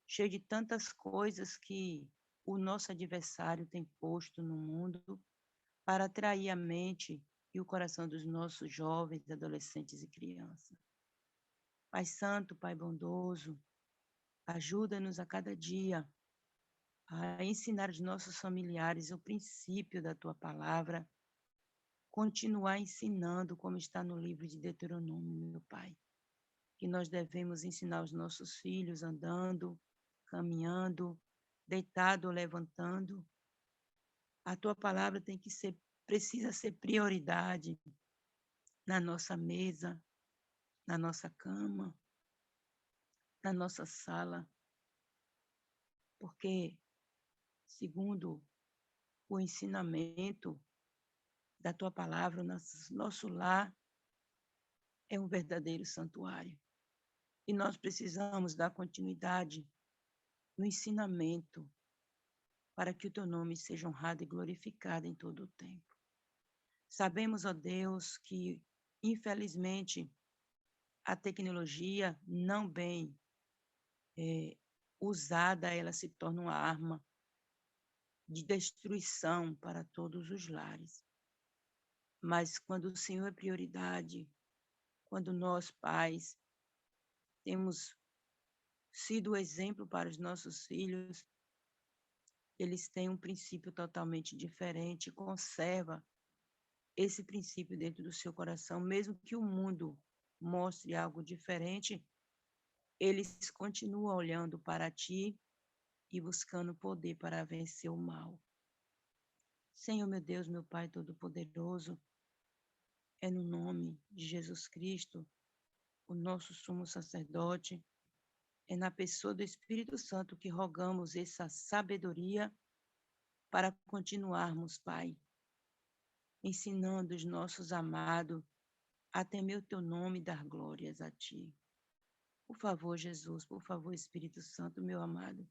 cheio de tantas coisas que o nosso adversário tem posto no mundo para atrair a mente e o coração dos nossos jovens, adolescentes e crianças. Pai Santo, Pai bondoso, ajuda-nos a cada dia a ensinar aos nossos familiares o princípio da tua palavra, continuar ensinando como está no livro de Deuteronômio, meu Pai, que nós devemos ensinar os nossos filhos andando, caminhando, deitado ou levantando. A tua palavra precisa ser prioridade na nossa mesa, na nossa cama, na nossa sala, porque, segundo o ensinamento da tua palavra, nosso lar é um verdadeiro santuário. E nós precisamos dar continuidade no ensinamento para que o teu nome seja honrado e glorificado em todo o tempo. Sabemos, ó Deus, que, infelizmente, a tecnologia não bem usada, ela se torna uma arma de destruição para todos os lares. Mas quando o Senhor é prioridade, quando nós, pais, temos sido o exemplo para os nossos filhos, eles têm um princípio totalmente diferente, conserva esse princípio dentro do seu coração, mesmo que o mundo mostre algo diferente, eles continuam olhando para ti e buscando poder para vencer o mal. Senhor, meu Deus, meu Pai Todo-Poderoso, é no nome de Jesus Cristo, o nosso sumo sacerdote, é na pessoa do Espírito Santo que rogamos essa sabedoria para continuarmos, Pai, ensinando os nossos amados a temer o teu nome e dar glórias a ti. Por favor, Jesus, por favor, Espírito Santo, meu amado,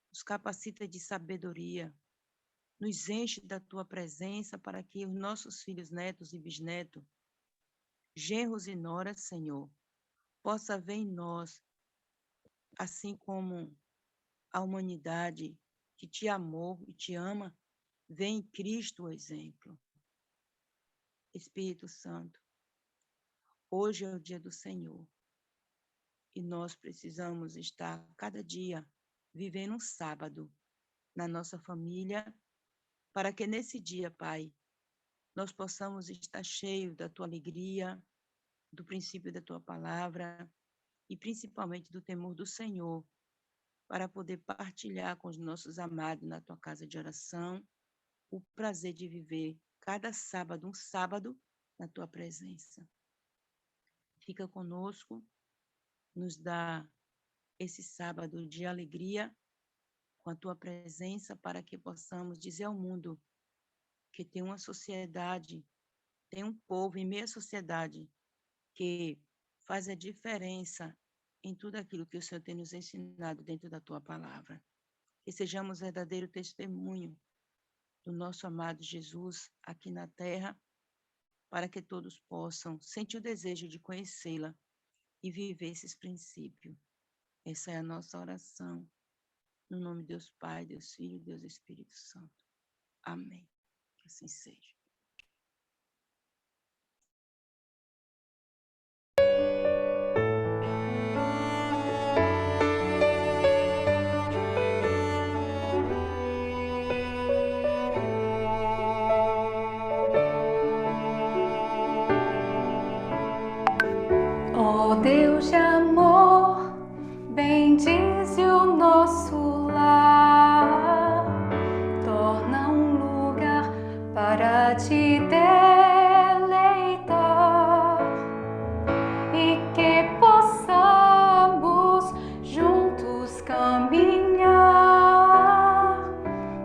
nos capacita de sabedoria, nos enche da tua presença para que os nossos filhos, netos e bisnetos, genros e noras, Senhor, possa ver em nós, assim como a humanidade que te amou e te ama, vê em Cristo o exemplo. Espírito Santo, hoje é o dia do Senhor e nós precisamos estar cada dia vivendo um sábado na nossa família, para que nesse dia, Pai, nós possamos estar cheios da tua alegria, do princípio da tua palavra e principalmente do temor do Senhor, para poder partilhar com os nossos amados na tua casa de oração o prazer de viver cada sábado, um sábado, na tua presença. Fica conosco, nos dá esse sábado de alegria com a tua presença para que possamos dizer ao mundo que tem uma sociedade, tem um povo em meio à sociedade que faz a diferença em tudo aquilo que o Senhor tem nos ensinado dentro da tua palavra. Que sejamos verdadeiro testemunho do nosso amado Jesus aqui na terra, para que todos possam sentir o desejo de conhecê-la e viver esses princípios. Essa é a nossa oração. No nome de Deus Pai, Deus Filho e Deus Espírito Santo. Amém. Que assim seja. Ó Deus de amor, bendize o nosso lar, torna um lugar para te deleitar e que possamos juntos caminhar,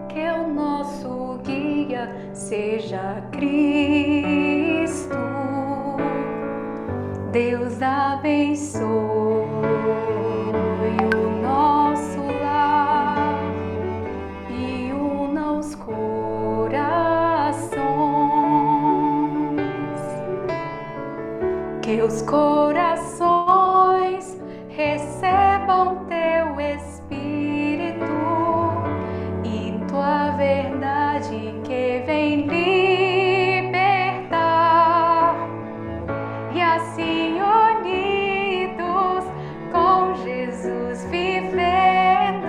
que o nosso guia seja Cristo. Deus abençoe o nosso lar. Meus corações recebam teu Espírito e tua verdade que vem libertar. E assim unidos com Jesus vivendo,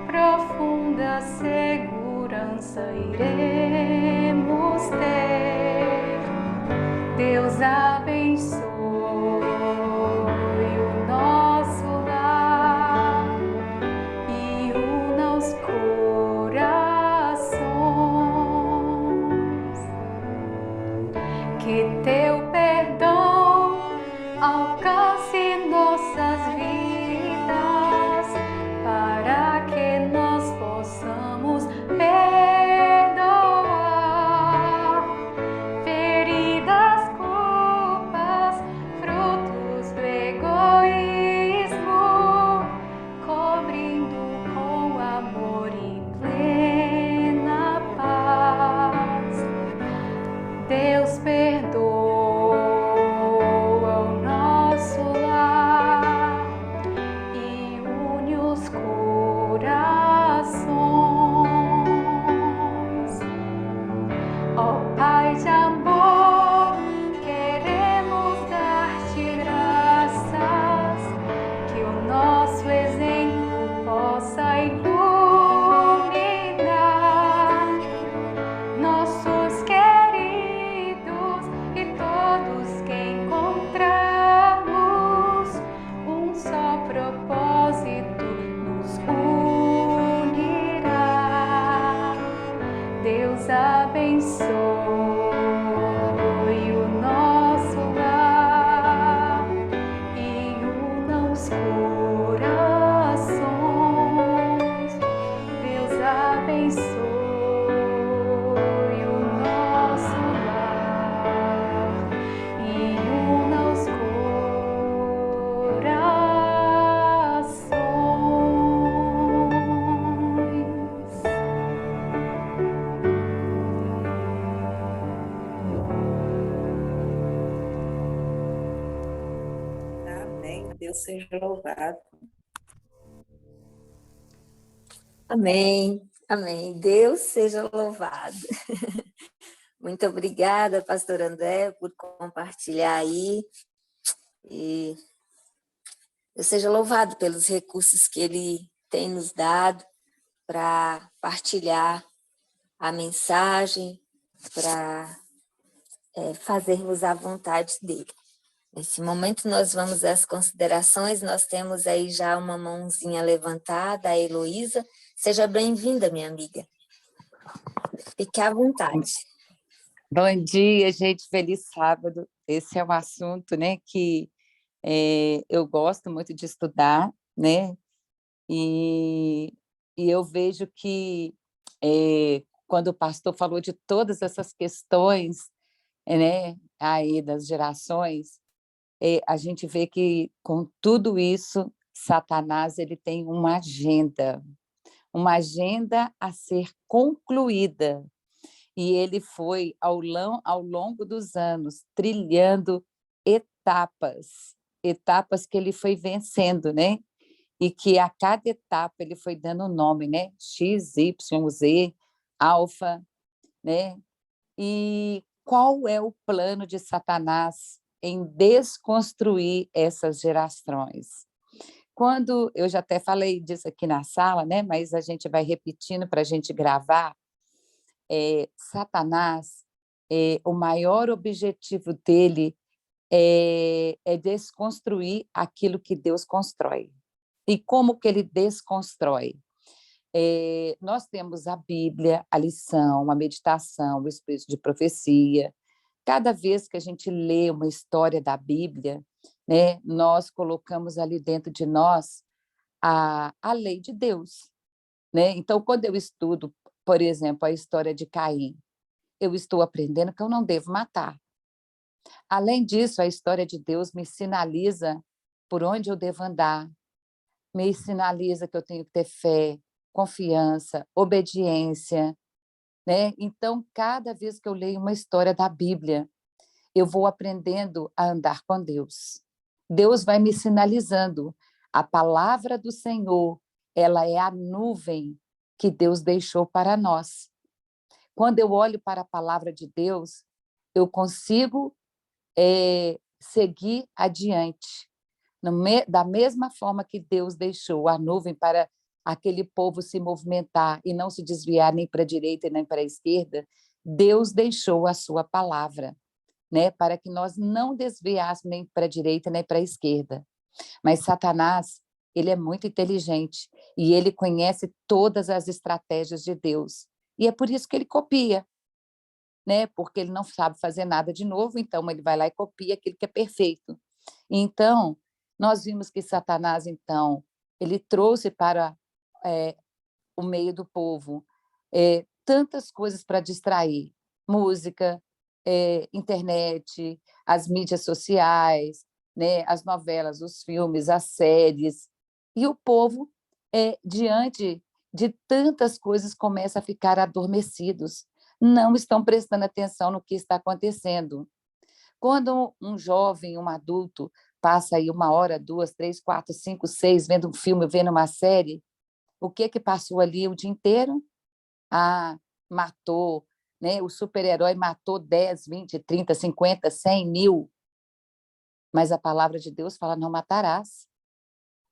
profunda segurança iremos ter. Deus abençoe o nosso lar e una os corações. Que teu perdão alcance nossas vidas, para que nós possamos perdoar feridas, culpas, frutos do egoísmo, cobrindo com amor e plena paz. Deus perdoa o nosso lar e une os corações. Ó Pai de amor, queremos dar-te graças, que o nosso exemplo possa iluminar nossos queridos e todos que encontrarmos. Um só propósito nos unirá. Deus abençoe o nosso lar e una os corações. Deus abençoe o nosso lar e una os corações. Amém. Deus seja louvado. Amém. Amém. Deus seja louvado. Muito obrigada, pastor André, por compartilhar aí. E Deus seja louvado pelos recursos que Ele tem nos dado para partilhar a mensagem, para fazermos a vontade dEle. Nesse momento nós vamos às considerações, nós temos aí já uma mãozinha levantada, a Heloísa. Seja bem-vinda, minha amiga. Fique à vontade. Bom dia, gente. Feliz sábado. Esse é um assunto, né, que eu gosto muito de estudar, né? E eu vejo que quando o pastor falou de todas essas questões, né, aí das gerações, a gente vê que com tudo isso, Satanás ele tem uma agenda a ser concluída. E ele foi, ao longo dos anos, trilhando etapas que ele foi vencendo, né? E que a cada etapa ele foi dando nome, né? X, Y, Z, alfa, né? E qual é o plano de Satanás em desconstruir essas gerações? Quando eu já até falei disso aqui na sala, né? Mas a gente vai repetindo para a gente gravar. Satanás, o maior objetivo dele é desconstruir aquilo que Deus constrói. E como que ele desconstrói? Nós temos a Bíblia, a lição, a meditação, o espírito de profecia. Cada vez que a gente lê uma história da Bíblia, né, nós colocamos ali dentro de nós a lei de Deus, né? Então, quando eu estudo, por exemplo, a história de Caim, eu estou aprendendo que eu não devo matar. Além disso, a história de Deus me sinaliza por onde eu devo andar, me sinaliza que eu tenho que ter fé, confiança, obediência, né? Então, cada vez que eu leio uma história da Bíblia, eu vou aprendendo a andar com Deus. Deus vai me sinalizando. A palavra do Senhor, ela é a nuvem que Deus deixou para nós. Quando eu olho para a palavra de Deus, eu consigo seguir adiante. Da mesma forma que Deus deixou a nuvem para aquele povo se movimentar e não se desviar nem para a direita nem para a esquerda, Deus deixou a sua palavra, né, para que nós não desviássemos nem para a direita nem para a esquerda. Mas Satanás, ele é muito inteligente e ele conhece todas as estratégias de Deus. E é por isso que ele copia, né? Porque ele não sabe fazer nada de novo, então ele vai lá e copia aquilo que é perfeito. Então, nós vimos que Satanás, então, ele trouxe para o meio do povo tantas coisas para distrair, música, internet, as mídias sociais, né, as novelas, os filmes, as séries, e o povo, diante de tantas coisas, começa a ficar adormecidos, não estão prestando atenção no que está acontecendo. Quando um jovem, um adulto, passa aí 1 hora, 2, 3, 4, 5, 6, vendo um filme, vendo uma série, o que passou ali o dia inteiro? Matou, né? O super-herói matou 10, 20, 30, 50, 100, 1000. Mas a palavra de Deus fala, não matarás.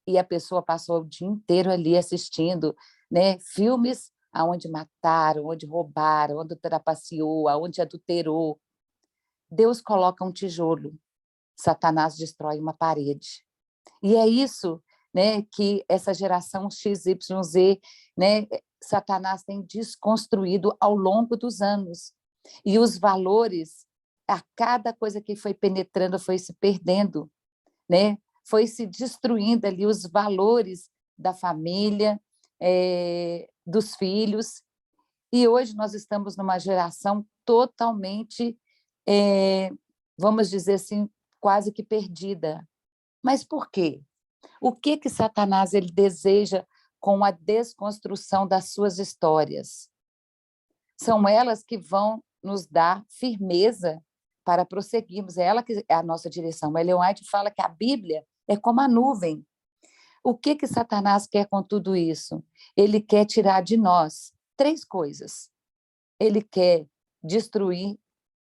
E a pessoa passou o dia inteiro ali assistindo, né, filmes onde mataram, onde roubaram, onde trapaceou, onde adulterou. Deus coloca um tijolo, Satanás destrói uma parede. E é isso, né, que essa geração XYZ, né, Satanás tem desconstruído ao longo dos anos. E os valores, a cada coisa que foi penetrando, foi se perdendo, né? Foi se destruindo ali os valores da família, dos filhos. E hoje nós estamos numa geração totalmente, vamos dizer assim, quase que perdida. Mas por quê? O que Satanás ele deseja com a desconstrução das suas histórias? São elas que vão nos dar firmeza para prosseguirmos. É ela que é a nossa direção. Ellen White fala que a Bíblia é como a nuvem. O que Satanás quer com tudo isso? Ele quer tirar de nós 3 coisas. Ele quer destruir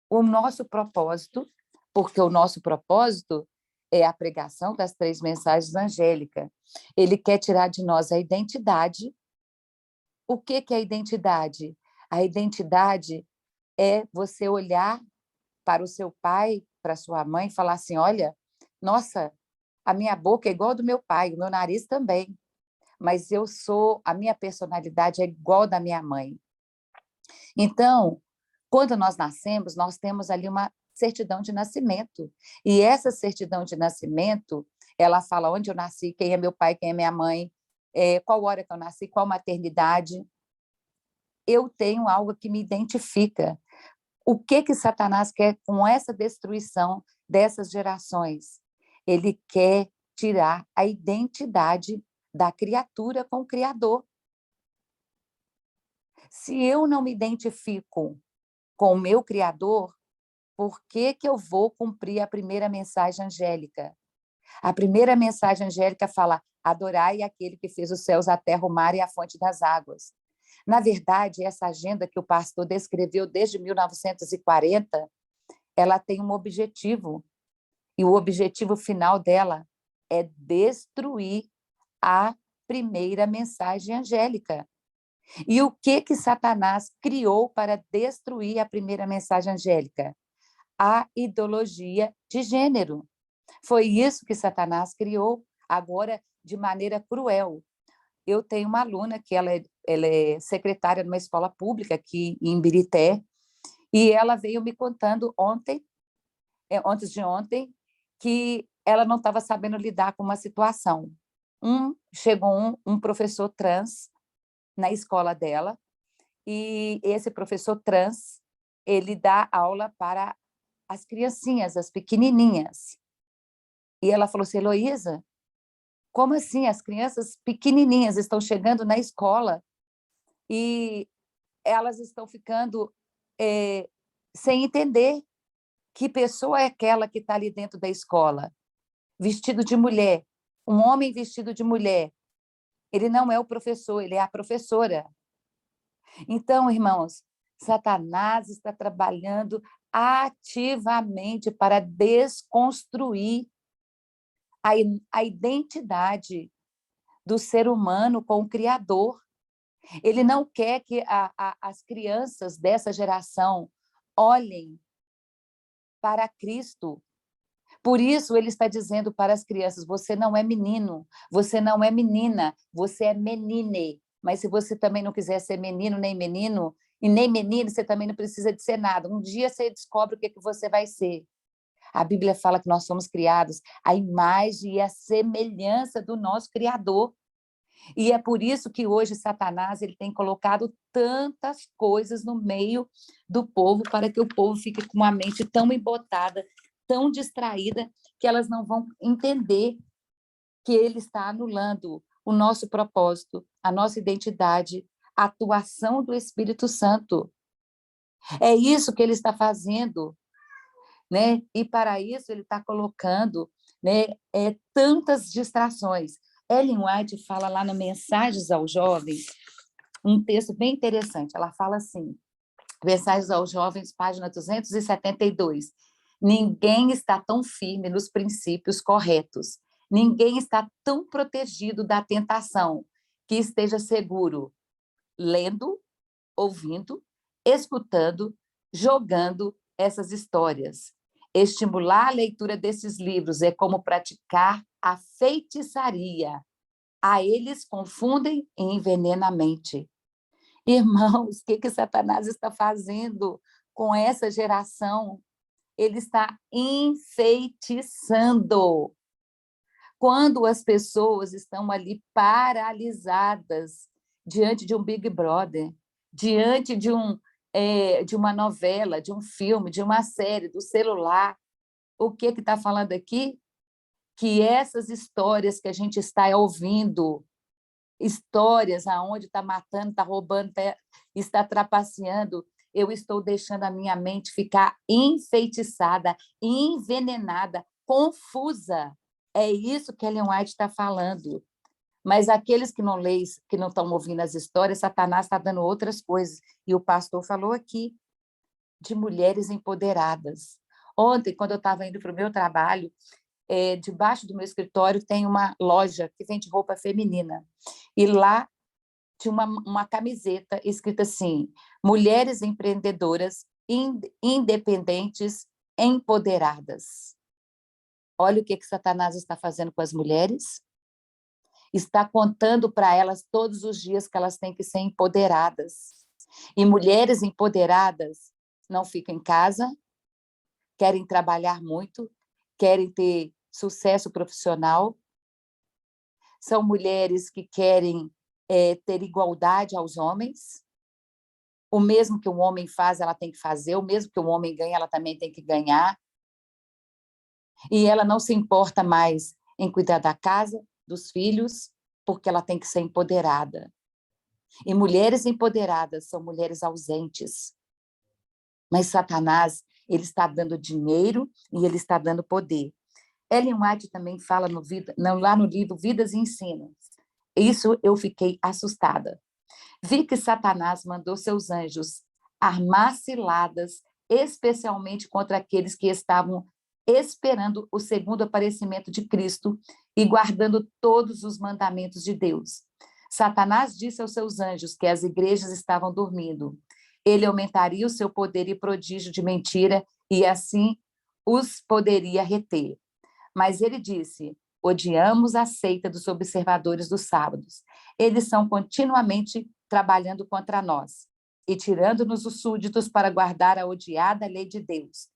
o nosso propósito, porque o nosso propósito é a pregação das 3 mensagens angélicas. Ele quer tirar de nós a identidade. O que é a identidade? A identidade é você olhar para o seu pai, para a sua mãe, e falar assim, olha, nossa, a minha boca é igual a do meu pai, o meu nariz também, mas a minha personalidade é igual a da minha mãe. Então, quando nós nascemos, nós temos ali uma certidão de nascimento, e essa certidão de nascimento, ela fala onde eu nasci, quem é meu pai, quem é minha mãe, qual hora que eu nasci, qual maternidade. Eu tenho algo que me identifica. O que Satanás quer com essa destruição dessas gerações? Ele quer tirar a identidade da criatura com o Criador. Se eu não me identifico com o meu Criador, por que eu vou cumprir a primeira mensagem angélica? A primeira mensagem angélica fala, adorai aquele que fez os céus, a terra, o mar e a fonte das águas. Na verdade, essa agenda que o pastor descreveu desde 1940, ela tem um objetivo, e o objetivo final dela é destruir a primeira mensagem angélica. E o que Satanás criou para destruir a primeira mensagem angélica? A ideologia de gênero. Foi isso que Satanás criou, agora de maneira cruel. Eu tenho uma aluna que ela é secretária numa escola pública aqui em Ibirité, e ela veio me contando antes de ontem, que ela não estava sabendo lidar com uma situação. Chegou um professor trans na escola dela, e esse professor trans, ele dá aula para as criancinhas, as pequenininhas. E ela falou assim, Heloísa, como assim? As crianças pequenininhas estão chegando na escola e elas estão ficando sem entender Que pessoa é aquela que está ali dentro da escola, vestido de mulher, um homem vestido de mulher? Ele não é o professor, ele é a professora. Então, irmãos, Satanás está trabalhando ativamente para desconstruir a identidade do ser humano com o Criador. Ele não quer que as crianças dessa geração olhem para Cristo. Por isso, ele está dizendo para as crianças: você não é menino, você não é menina, você é menine. Mas se você também não quiser ser menino, e nem menino, você também não precisa de ser nada. Um dia você descobre o que você vai ser. A Bíblia fala que nós somos criados à imagem e à semelhança do nosso Criador. E é por isso que hoje Satanás ele tem colocado tantas coisas no meio do povo, para que o povo fique com uma mente tão embotada, tão distraída, que elas não vão entender que ele está anulando o nosso propósito, a nossa identidade, a atuação do Espírito Santo. É isso que ele está fazendo, né? E para isso ele está colocando, né, tantas distrações. Ellen White fala lá no Mensagens aos Jovens, um texto bem interessante. Ela fala assim, Mensagens aos Jovens, página 272. Ninguém está tão firme nos princípios corretos. Ninguém está tão protegido da tentação que esteja seguro, lendo, ouvindo, escutando, jogando essas histórias. Estimular a leitura desses livros é como praticar a feitiçaria. A eles confundem e envenenam a mente. Irmãos, o que Satanás está fazendo com essa geração? Ele está enfeitiçando. Quando as pessoas estão ali paralisadas diante de um Big Brother, diante de uma novela, de um filme, de uma série, do celular, o que está falando aqui? Que essas histórias que a gente está ouvindo, histórias aonde está matando, está roubando, está trapaceando, eu estou deixando a minha mente ficar enfeitiçada, envenenada, confusa. É isso que Ellen White está falando. Mas aqueles que não leem, que não estão ouvindo as histórias, Satanás está dando outras coisas. E o pastor falou aqui de mulheres empoderadas. Ontem, quando eu estava indo para o meu trabalho, debaixo do meu escritório tem uma loja que vende roupa feminina. E lá tinha uma camiseta escrita assim: mulheres empreendedoras, independentes, empoderadas. Olha o que Satanás está fazendo com as mulheres. Está contando para elas todos os dias que elas têm que ser empoderadas. E mulheres empoderadas não ficam em casa, querem trabalhar muito, querem ter sucesso profissional. São mulheres que querem ter igualdade aos homens. O mesmo que um homem faz, ela tem que fazer. O mesmo que um homem ganha, ela também tem que ganhar. E ela não se importa mais em cuidar da casa, dos filhos, porque ela tem que ser empoderada. E mulheres empoderadas são mulheres ausentes. Mas Satanás, ele está dando dinheiro e ele está dando poder. Ellen White também fala lá no livro Vidas e Ensinos. Isso eu fiquei assustada. Vi que Satanás mandou seus anjos armar ciladas, especialmente contra aqueles que estavam esperando o segundo aparecimento de Cristo e guardando todos os mandamentos de Deus. Satanás disse aos seus anjos que as igrejas estavam dormindo. Ele aumentaria o seu poder e prodígio de mentira e assim os poderia reter. Mas ele disse: odiamos a seita dos observadores dos sábados. Eles são continuamente trabalhando contra nós e tirando-nos os súditos para guardar a odiada lei de Deus.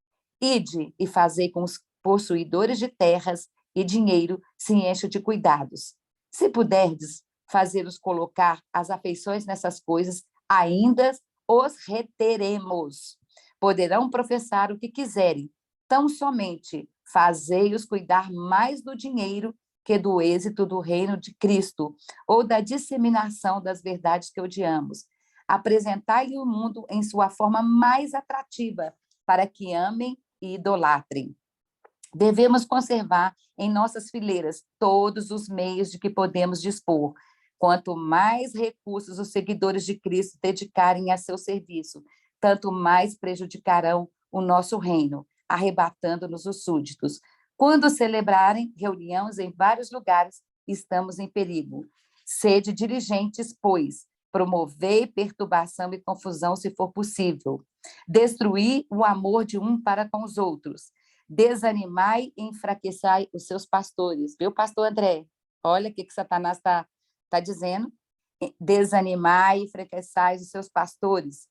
Ide e fazei com os possuidores de terras e dinheiro se enchem de cuidados. Se puderdes fazer-os colocar as afeições nessas coisas, ainda os reteremos. Poderão professar o que quiserem, tão somente fazei-os cuidar mais do dinheiro que do êxito do reino de Cristo, ou da disseminação das verdades que odiamos. Apresentai-lhe o mundo em sua forma mais atrativa, para que amem e idolatrem. Devemos conservar em nossas fileiras todos os meios de que podemos dispor. Quanto mais recursos os seguidores de Cristo dedicarem a seu serviço, tanto mais prejudicarão o nosso reino, arrebatando-nos os súditos. Quando celebrarem reuniões em vários lugares, estamos em perigo. Sede diligentes, pois, promovei perturbação e confusão, se for possível. Destruir o amor de um para com os outros. Desanimai e enfraqueçai os seus pastores. Viu, pastor André? Olha o que Satanás está dizendo. Desanimai e enfraqueçai os seus pastores,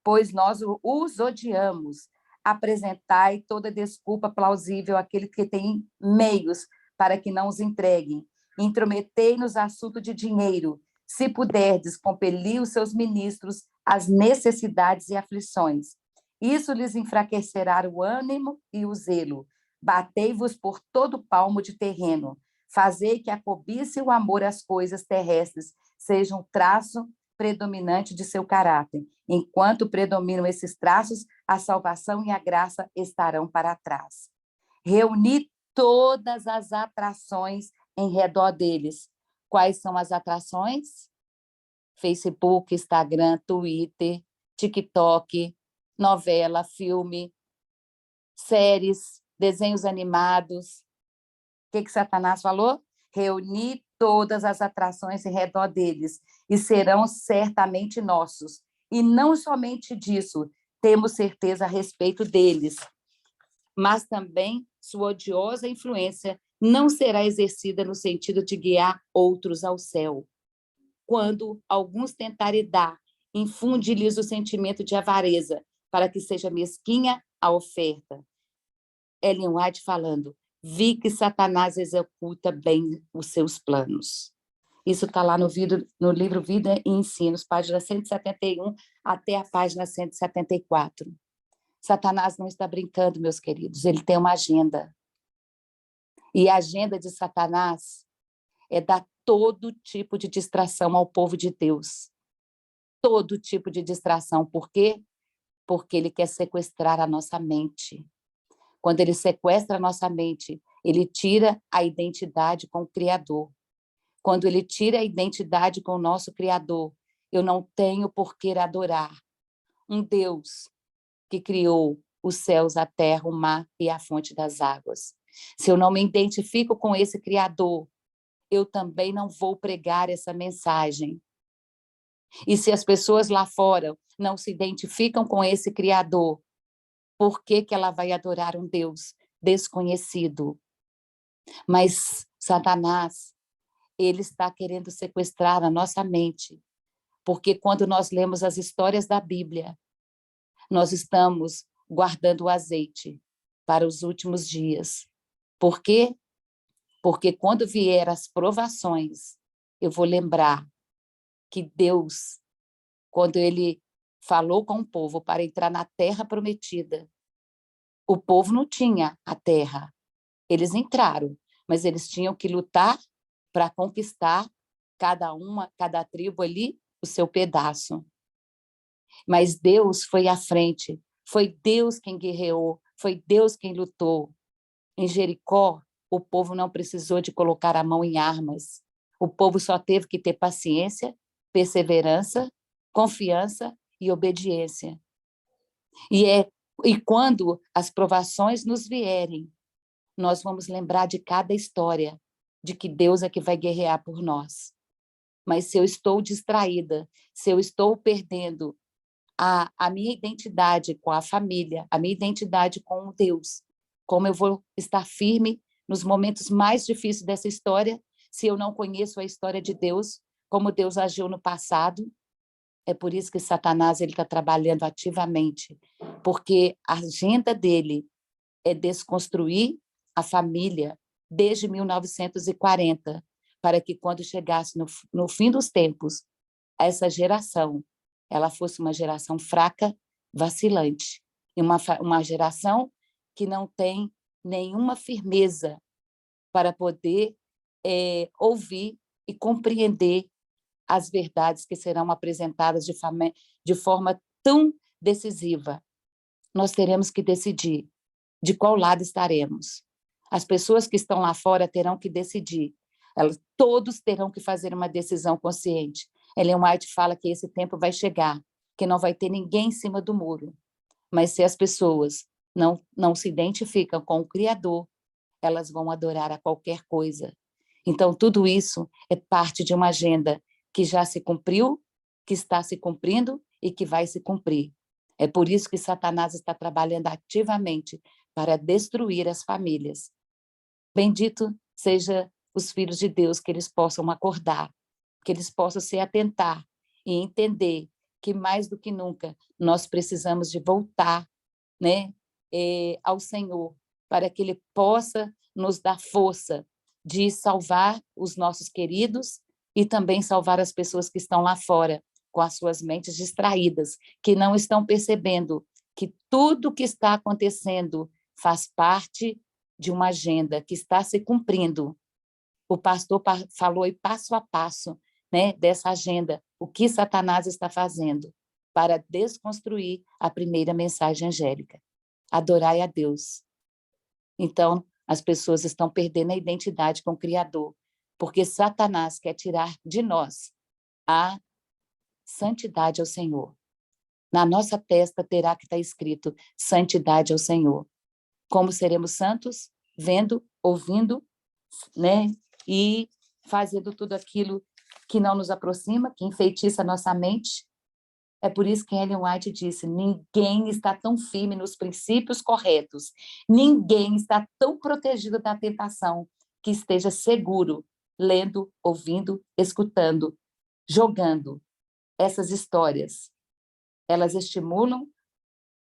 pois nós os odiamos. Apresentai toda desculpa plausível àquele que tem meios para que não os entreguem. Intrometei nos assuntos de dinheiro. Se puderdes, compeli os seus ministros às necessidades e aflições. Isso lhes enfraquecerá o ânimo e o zelo. Batei-vos por todo palmo de terreno. Fazei que a cobiça e o amor às coisas terrestres sejam um traço predominante de seu caráter. Enquanto predominam esses traços, a salvação e a graça estarão para trás. Reuni todas as atrações em redor deles. Quais são as atrações? Facebook, Instagram, Twitter, TikTok, novela, filme, séries, desenhos animados. O que Satanás falou? Reuni todas as atrações em redor deles e serão certamente nossos. E não somente disso, temos certeza a respeito deles, mas também sua odiosa influência não será exercida no sentido de guiar outros ao céu. Quando alguns tentarem dar, infunde-lhes o sentimento de avareza, para que seja mesquinha a oferta. Ellen White falando, vi que Satanás executa bem os seus planos. Isso está lá no livro Vida e Ensinos, página 171 até a página 174. Satanás não está brincando, meus queridos, ele tem uma agenda. E a agenda de Satanás é dar todo tipo de distração ao povo de Deus. Todo tipo de distração. Por quê? Porque ele quer sequestrar a nossa mente. Quando ele sequestra a nossa mente, ele tira a identidade com o Criador. Quando ele tira a identidade com o nosso Criador, eu não tenho por que adorar um Deus que criou os céus, a terra, o mar e a fonte das águas. Se eu não me identifico com esse Criador, eu também não vou pregar essa mensagem. E se as pessoas lá fora não se identificam com esse Criador, por que ela vai adorar um Deus desconhecido? Mas Satanás, ele está querendo sequestrar a nossa mente, porque quando nós lemos as histórias da Bíblia, nós estamos guardando o azeite para os últimos dias. Por quê? Porque quando vier as provações, eu vou lembrar que Deus, quando ele falou com o povo para entrar na terra prometida, o povo não tinha a terra. Eles entraram, mas eles tinham que lutar para conquistar cada tribo ali, o seu pedaço. Mas Deus foi à frente, foi Deus quem guerreou, foi Deus quem lutou. Em Jericó, o povo não precisou de colocar a mão em armas. O povo só teve que ter paciência, perseverança, confiança e obediência. E quando as provações nos vierem, nós vamos lembrar de cada história, de que Deus é que vai guerrear por nós. Mas se eu estou distraída, se eu estou perdendo a minha identidade com a família, a minha identidade com Deus, como eu vou estar firme nos momentos mais difíceis dessa história, se eu não conheço a história de Deus, como Deus agiu no passado? É por isso que Satanás está trabalhando ativamente, porque a agenda dele é desconstruir a família desde 1940, para que quando chegasse no fim dos tempos, essa geração, ela fosse uma geração fraca, vacilante, e uma geração que não tem nenhuma firmeza para poder ouvir e compreender as verdades que serão apresentadas de forma tão decisiva. Nós teremos que decidir de qual lado estaremos. As pessoas que estão lá fora terão que decidir. Todos terão que fazer uma decisão consciente. Ellen White fala que esse tempo vai chegar, que não vai ter ninguém em cima do muro. Mas se as pessoas não se identificam com o Criador, elas vão adorar a qualquer coisa. Então, tudo isso é parte de uma agenda que já se cumpriu, que está se cumprindo e que vai se cumprir. É por isso que Satanás está trabalhando ativamente para destruir as famílias. Bendito seja os filhos de Deus, que eles possam acordar, que eles possam se atentar e entender que, mais do que nunca, nós precisamos de voltar, né, ao Senhor, para que Ele possa nos dar força de salvar os nossos queridos e também salvar as pessoas que estão lá fora, com as suas mentes distraídas, que não estão percebendo que tudo que está acontecendo faz parte de uma agenda que está se cumprindo. O pastor falou aí passo a passo, né, dessa agenda, o que Satanás está fazendo para desconstruir a primeira mensagem angélica. Adorai a Deus. Então, as pessoas estão perdendo a identidade com o Criador, porque Satanás quer tirar de nós a santidade ao Senhor. Na nossa testa terá que estar escrito santidade ao Senhor. Como seremos santos? Vendo, ouvindo, né? E fazendo tudo aquilo que não nos aproxima, que enfeitiça a nossa mente. É por isso que Ellen White disse, ninguém está tão firme nos princípios corretos, ninguém está tão protegido da tentação que esteja seguro, lendo, ouvindo, escutando, jogando essas histórias. Elas estimulam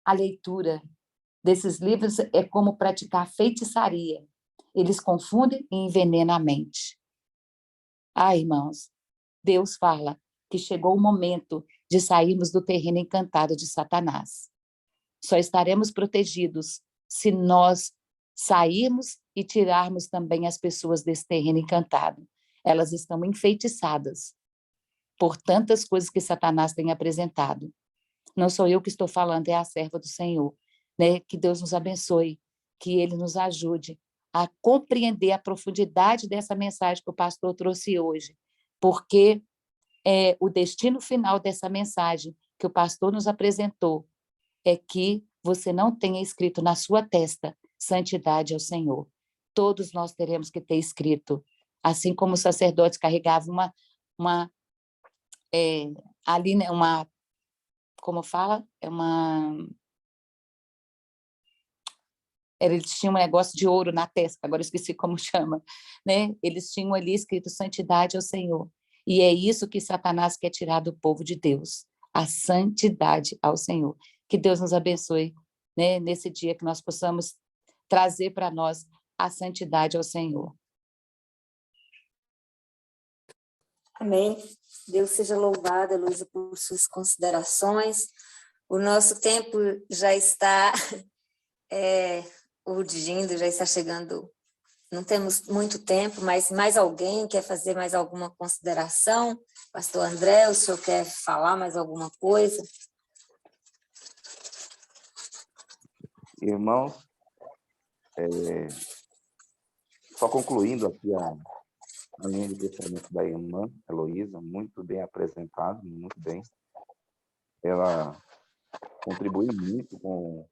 a leitura desses livros, é como praticar feitiçaria. Eles confundem e envenenam a mente. Irmãos, Deus fala que chegou o momento de sairmos do terreno encantado de Satanás. Só estaremos protegidos se nós sairmos e tirarmos também as pessoas desse terreno encantado. Elas estão enfeitiçadas por tantas coisas que Satanás tem apresentado. Não sou eu que estou falando, é a serva do Senhor. Né? Que Deus nos abençoe, que Ele nos ajude a compreender a profundidade dessa mensagem que o pastor trouxe hoje, porque o destino final dessa mensagem que o pastor nos apresentou é que você não tenha escrito na sua testa santidade ao Senhor. Todos nós teremos que ter escrito, assim como os sacerdotes carregavam ali, né, como fala? Eles tinham um negócio de ouro na testa, agora eu esqueci como chama, né? Eles tinham ali escrito santidade ao Senhor. E é isso que Satanás quer tirar do povo de Deus, a santidade ao Senhor. Que Deus nos abençoe, né? Nesse dia que nós possamos trazer para nós a santidade ao Senhor. Amém. Deus seja louvado, Heloísa, por suas considerações. O nosso tempo já está urgindo, já está chegando. Não temos muito tempo, mas mais alguém quer fazer mais alguma consideração? Pastor André, o senhor quer falar mais alguma coisa? Irmãos, só concluindo aqui a linha de pensamento da irmã Heloísa, muito bem apresentado, muito bem. Ela contribuiu muito com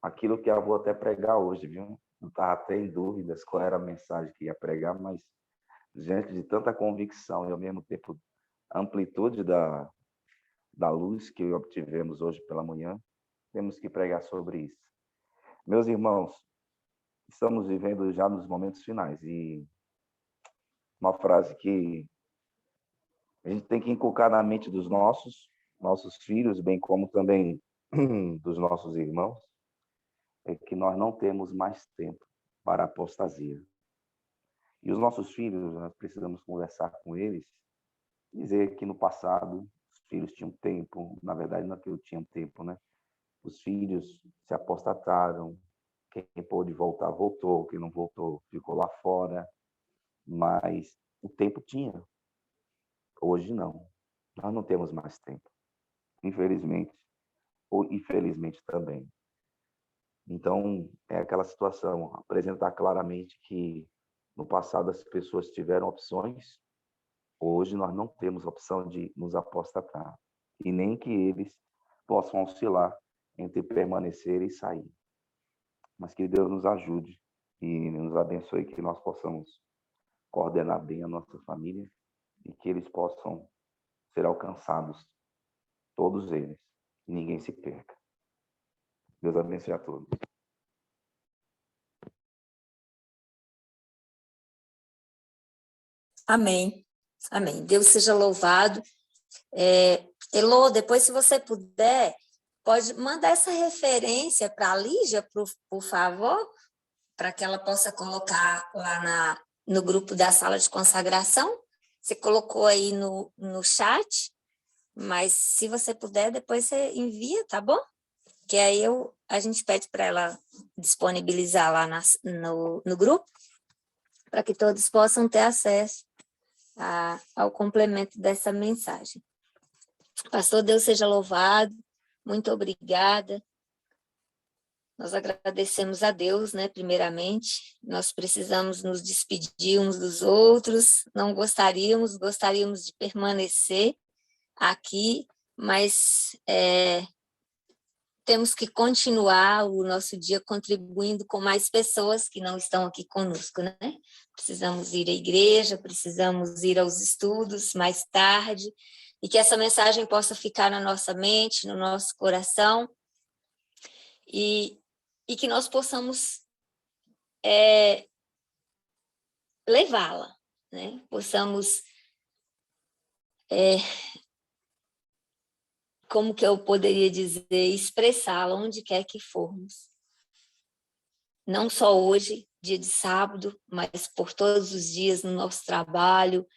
aquilo que eu vou até pregar hoje, viu? Eu estava até em dúvidas qual era a mensagem que ia pregar, mas diante de tanta convicção e ao mesmo tempo amplitude da luz que obtivemos hoje pela manhã, temos que pregar sobre isso. Meus irmãos, estamos vivendo já nos momentos finais e uma frase que a gente tem que inculcar na mente dos nossos filhos, bem como também dos nossos irmãos, é que nós não temos mais tempo para apostasia. E os nossos filhos, nós precisamos conversar com eles, dizer que no passado os filhos tinham tempo, na verdade não é que eu tinha tempo, né? Os filhos se apostataram, quem pôde voltar, voltou, quem não voltou, ficou lá fora, mas o tempo tinha. Hoje não. Nós não temos mais tempo. Infelizmente, ou infelizmente também. Então, é aquela situação, apresentar claramente que no passado as pessoas tiveram opções, hoje nós não temos opção de nos apostatar, e nem que eles possam oscilar entre permanecer e sair. Mas que Deus nos ajude e nos abençoe, que nós possamos coordenar bem a nossa família e que eles possam ser alcançados, todos eles, e ninguém se perca. Deus abençoe a todos. Amém. Amém. Deus seja louvado. Elô, depois, se você puder, pode mandar essa referência para a Lígia, por favor, para que ela possa colocar lá no grupo da sala de consagração. Você colocou aí no chat, mas se você puder, depois você envia, tá bom? Que aí a gente pede para ela disponibilizar lá no grupo, para que todos possam ter acesso ao complemento dessa mensagem. Pastor, Deus seja louvado, muito obrigada. Nós agradecemos a Deus, né, primeiramente. Nós precisamos nos despedir uns dos outros, não gostaríamos de permanecer aqui, mas temos que continuar o nosso dia contribuindo com mais pessoas que não estão aqui conosco, né? Precisamos ir à igreja, precisamos ir aos estudos mais tarde, e que essa mensagem possa ficar na nossa mente, no nosso coração, e que nós possamos levá-la, né? Possamos, como que eu poderia dizer, expressá-la onde quer que formos. Não só hoje, dia de sábado, mas por todos os dias no nosso trabalho,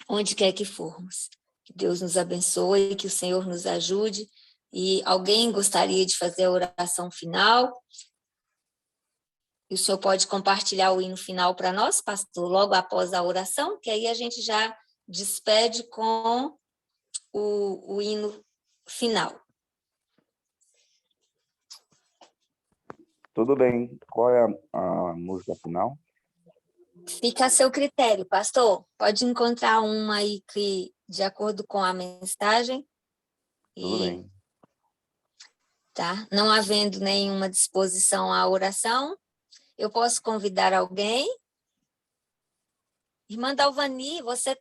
onde quer que formos. Que Deus nos abençoe, que o Senhor nos ajude. E alguém gostaria de fazer a oração final? E o senhor pode compartilhar o hino final para nós, pastor, logo após a oração, que aí a gente já despede com o hino final. Tudo bem. Qual é a música final? Fica a seu critério, pastor. Pode encontrar uma aí que, de acordo com a mensagem. Tudo bem. Tá? Não havendo nenhuma disposição à oração, eu posso convidar alguém? Irmã Dalvani, você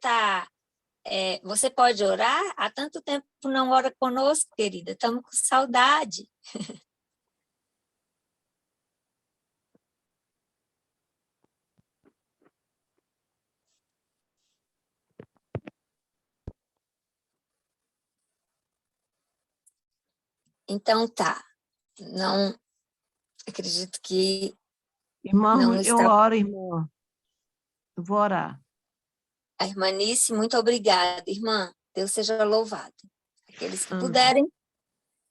pode orar? Há tanto tempo não ora conosco, querida. Estamos com saudade. Então tá. Não acredito que Irmã, não eu está. oro, irmã. Eu vou orar. A irmã Nice, muito obrigada, irmã. Deus seja louvado. Aqueles que Amém. puderem,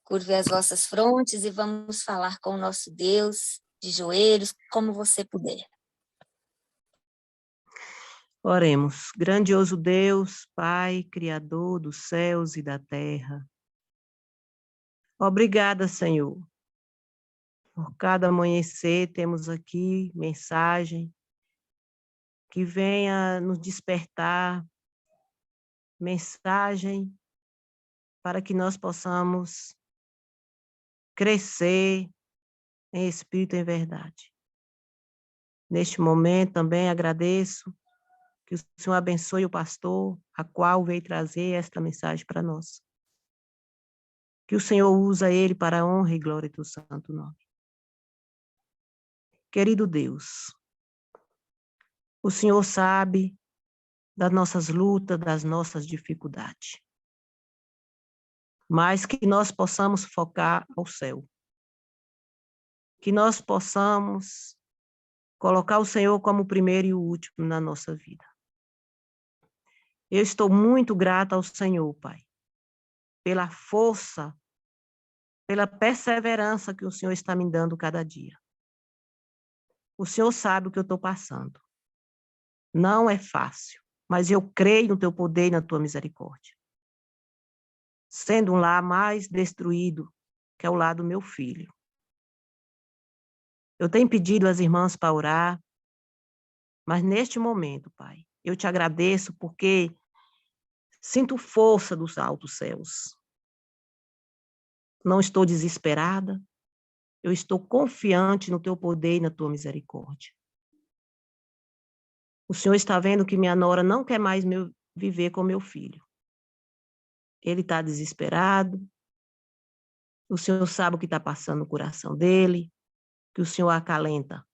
curve as vossas frontes e vamos falar com o nosso Deus de joelhos, como você puder. Oremos. Grandioso Deus, Pai, Criador dos céus e da terra. Obrigada, Senhor. Por cada amanhecer temos aqui mensagem que venha nos despertar, mensagem para que nós possamos crescer em espírito e em verdade. Neste momento também agradeço que o Senhor abençoe o pastor, a qual veio trazer esta mensagem para nós. Que o Senhor usa ele para a honra e glória do santo nome. Querido Deus, o Senhor sabe das nossas lutas, das nossas dificuldades, mas que nós possamos focar ao céu. Que nós possamos colocar o Senhor como o primeiro e o último na nossa vida. Eu estou muito grata ao Senhor, Pai, pela força, pela perseverança que o Senhor está me dando cada dia. O Senhor sabe o que eu estou passando. Não é fácil, mas eu creio no teu poder e na tua misericórdia. Sendo um lar mais destruído, que é o lar do meu filho, Eu tenho pedido às irmãs para orar, mas neste momento, Pai, eu te agradeço porque sinto força dos altos céus. Não estou desesperada, eu estou confiante no teu poder e na tua misericórdia. O Senhor está vendo que minha nora não quer mais viver com meu filho. Ele está desesperado. O Senhor sabe o que está passando no coração dele, que o Senhor acalenta.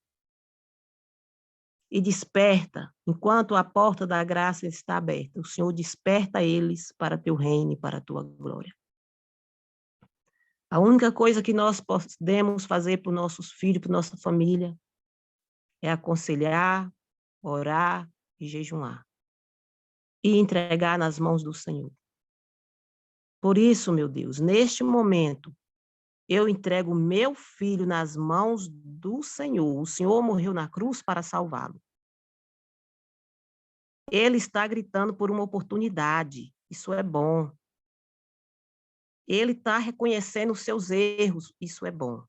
E desperta, enquanto a porta da graça está aberta, o Senhor desperta eles para teu reino e para a tua glória. A única coisa que nós podemos fazer para os nossos filhos, para nossa família, é aconselhar, orar e jejuar. E entregar nas mãos do Senhor. Por isso, meu Deus, neste momento, eu entrego meu filho nas mãos do Senhor. O Senhor morreu na cruz para salvá-lo. Ele está gritando por uma oportunidade. Isso é bom. Ele está reconhecendo os seus erros. Isso é bom.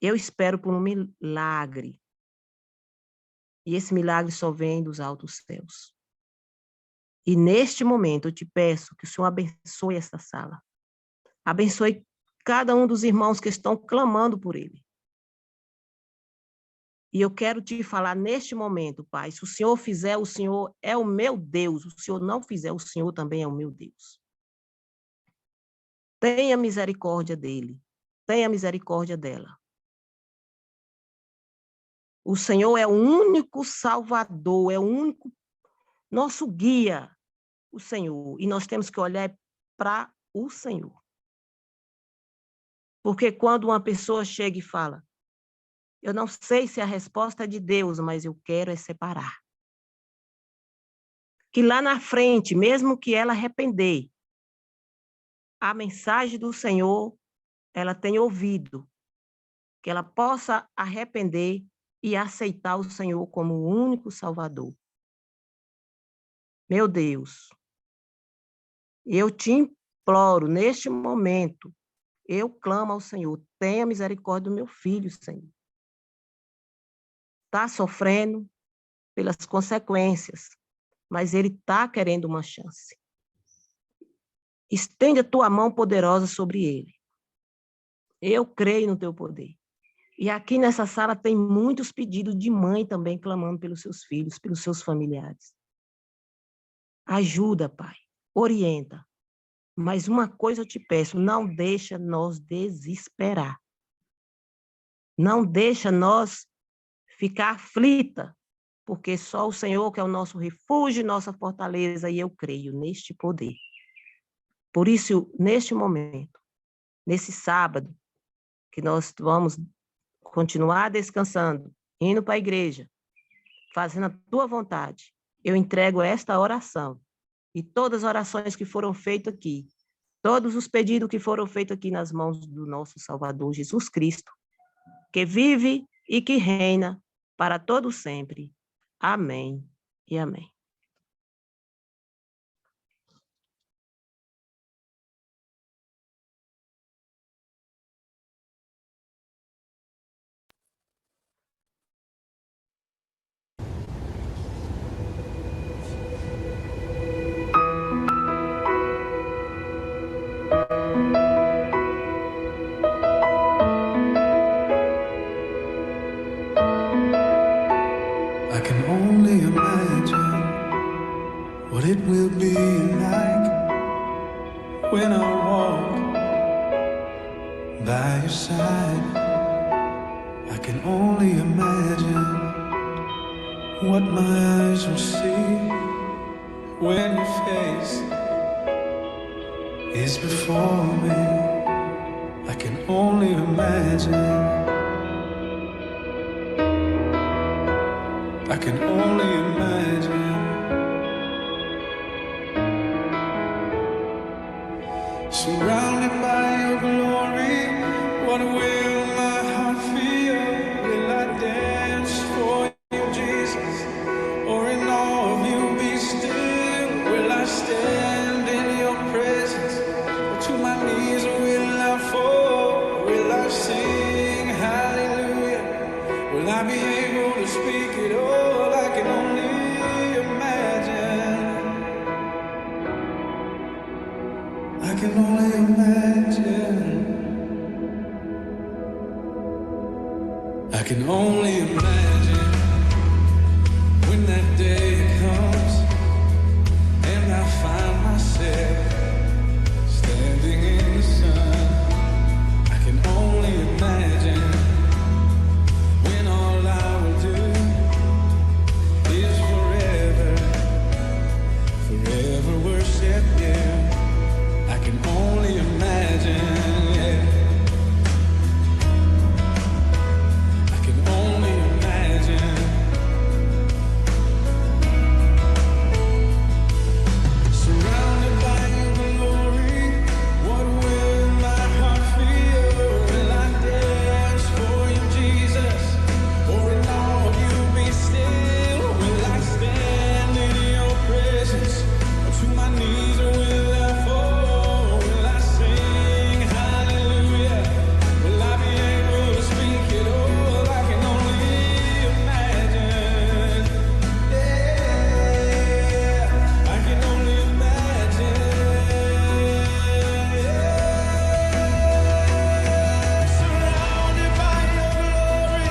Eu espero por um milagre. E esse milagre só vem dos altos céus. E neste momento eu te peço que o Senhor abençoe esta sala. Abençoe cada um dos irmãos que estão clamando por ele. E eu quero te falar neste momento, Pai, se o Senhor fizer, o Senhor é o meu Deus. O Senhor não fizer, o Senhor também é o meu Deus. Tenha misericórdia dele. Tenha misericórdia dela. O Senhor é o único Salvador, é o único nosso guia, o Senhor. E nós temos que olhar para o Senhor. Porque quando uma pessoa chega e fala, eu não sei se a resposta é de Deus, mas eu quero é separar. Que lá na frente, mesmo que ela arrepender, a mensagem do Senhor, ela tenha ouvido, que ela possa arrepender e aceitar o Senhor como o único Salvador. Meu Deus, eu te imploro neste momento, eu clamo ao Senhor, tenha misericórdia do meu filho, Senhor. Está sofrendo pelas consequências, mas ele está querendo uma chance. Estende a tua mão poderosa sobre ele. Eu creio no teu poder. E aqui nessa sala tem muitos pedidos de mãe também clamando pelos seus filhos, pelos seus familiares. Ajuda, Pai, orienta. Mas uma coisa eu te peço, não deixa nós desesperar. Não deixa nós ficar aflita, porque só o Senhor que é o nosso refúgio, nossa fortaleza, e eu creio neste poder. Por isso, neste momento, nesse sábado, que nós vamos continuar descansando, indo para a igreja, fazendo a tua vontade, eu entrego esta oração e todas as orações que foram feitas aqui, todos os pedidos que foram feitos aqui nas mãos do nosso Salvador Jesus Cristo, que vive e que reina para todo sempre. Amém e amém. I can only imagine what it will be like when I walk by your side. I can only imagine what my eyes will see when your face is before me. I can only imagine. I can only imagine. Surrounded by your glory, what will my heart feel? Will I dance for you, Jesus? Or in awe of you be still? Will I stand in your presence? Or to my knees will I fall? Will I sing hallelujah? can only imagine when that day comes and I find myself standing in the sun. I can only imagine when all I will do is forever worship you. I can only imagine, yeah. I can only imagine. Surrounded by your glory, what will my heart feel? Will I dance for you, Jesus? Or in all of you be still? Will I stand in your presence? Or to my knees, or will I fall? Will I sing hallelujah? Will I be able to speak it all? I can only imagine. Yeah, I can only imagine. Surrounded by your glory,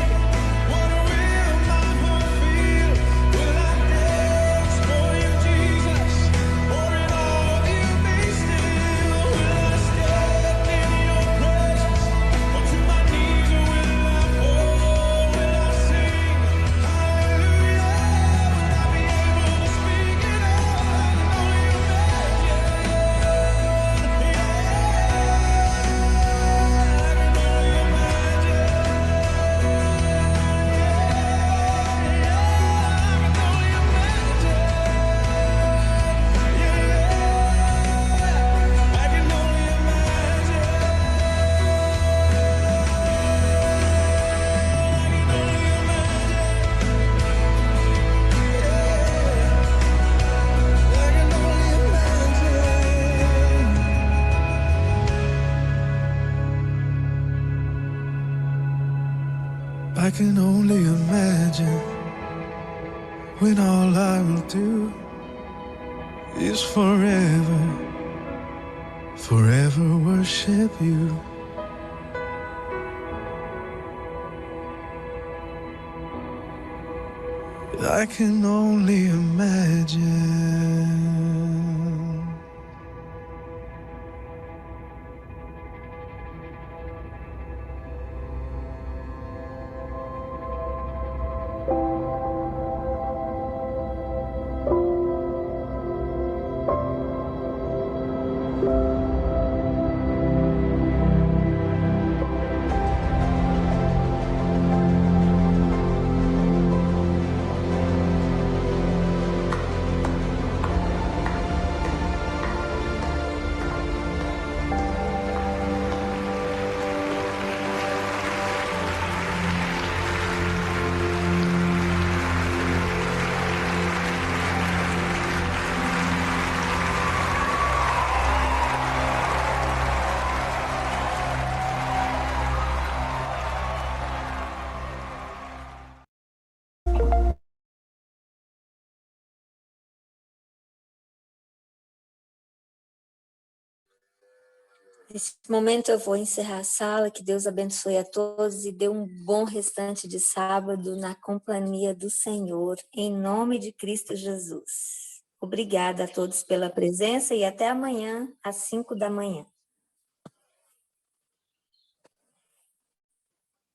what will my heart feel? Will I dance for you, Jesus? Or in all of you be still? Will I stand in your presence? Or to my knees, or will I fall? Will I sing hallelujah? Will I be able to speak it all? I can only I can only imagine when all I will do is forever worship you. I can only imagine. Nesse momento eu vou encerrar a sala, que Deus abençoe a todos e dê um bom restante de sábado na companhia do Senhor, em nome de Cristo Jesus. Obrigada a todos pela presença e até amanhã, às 5 da manhã.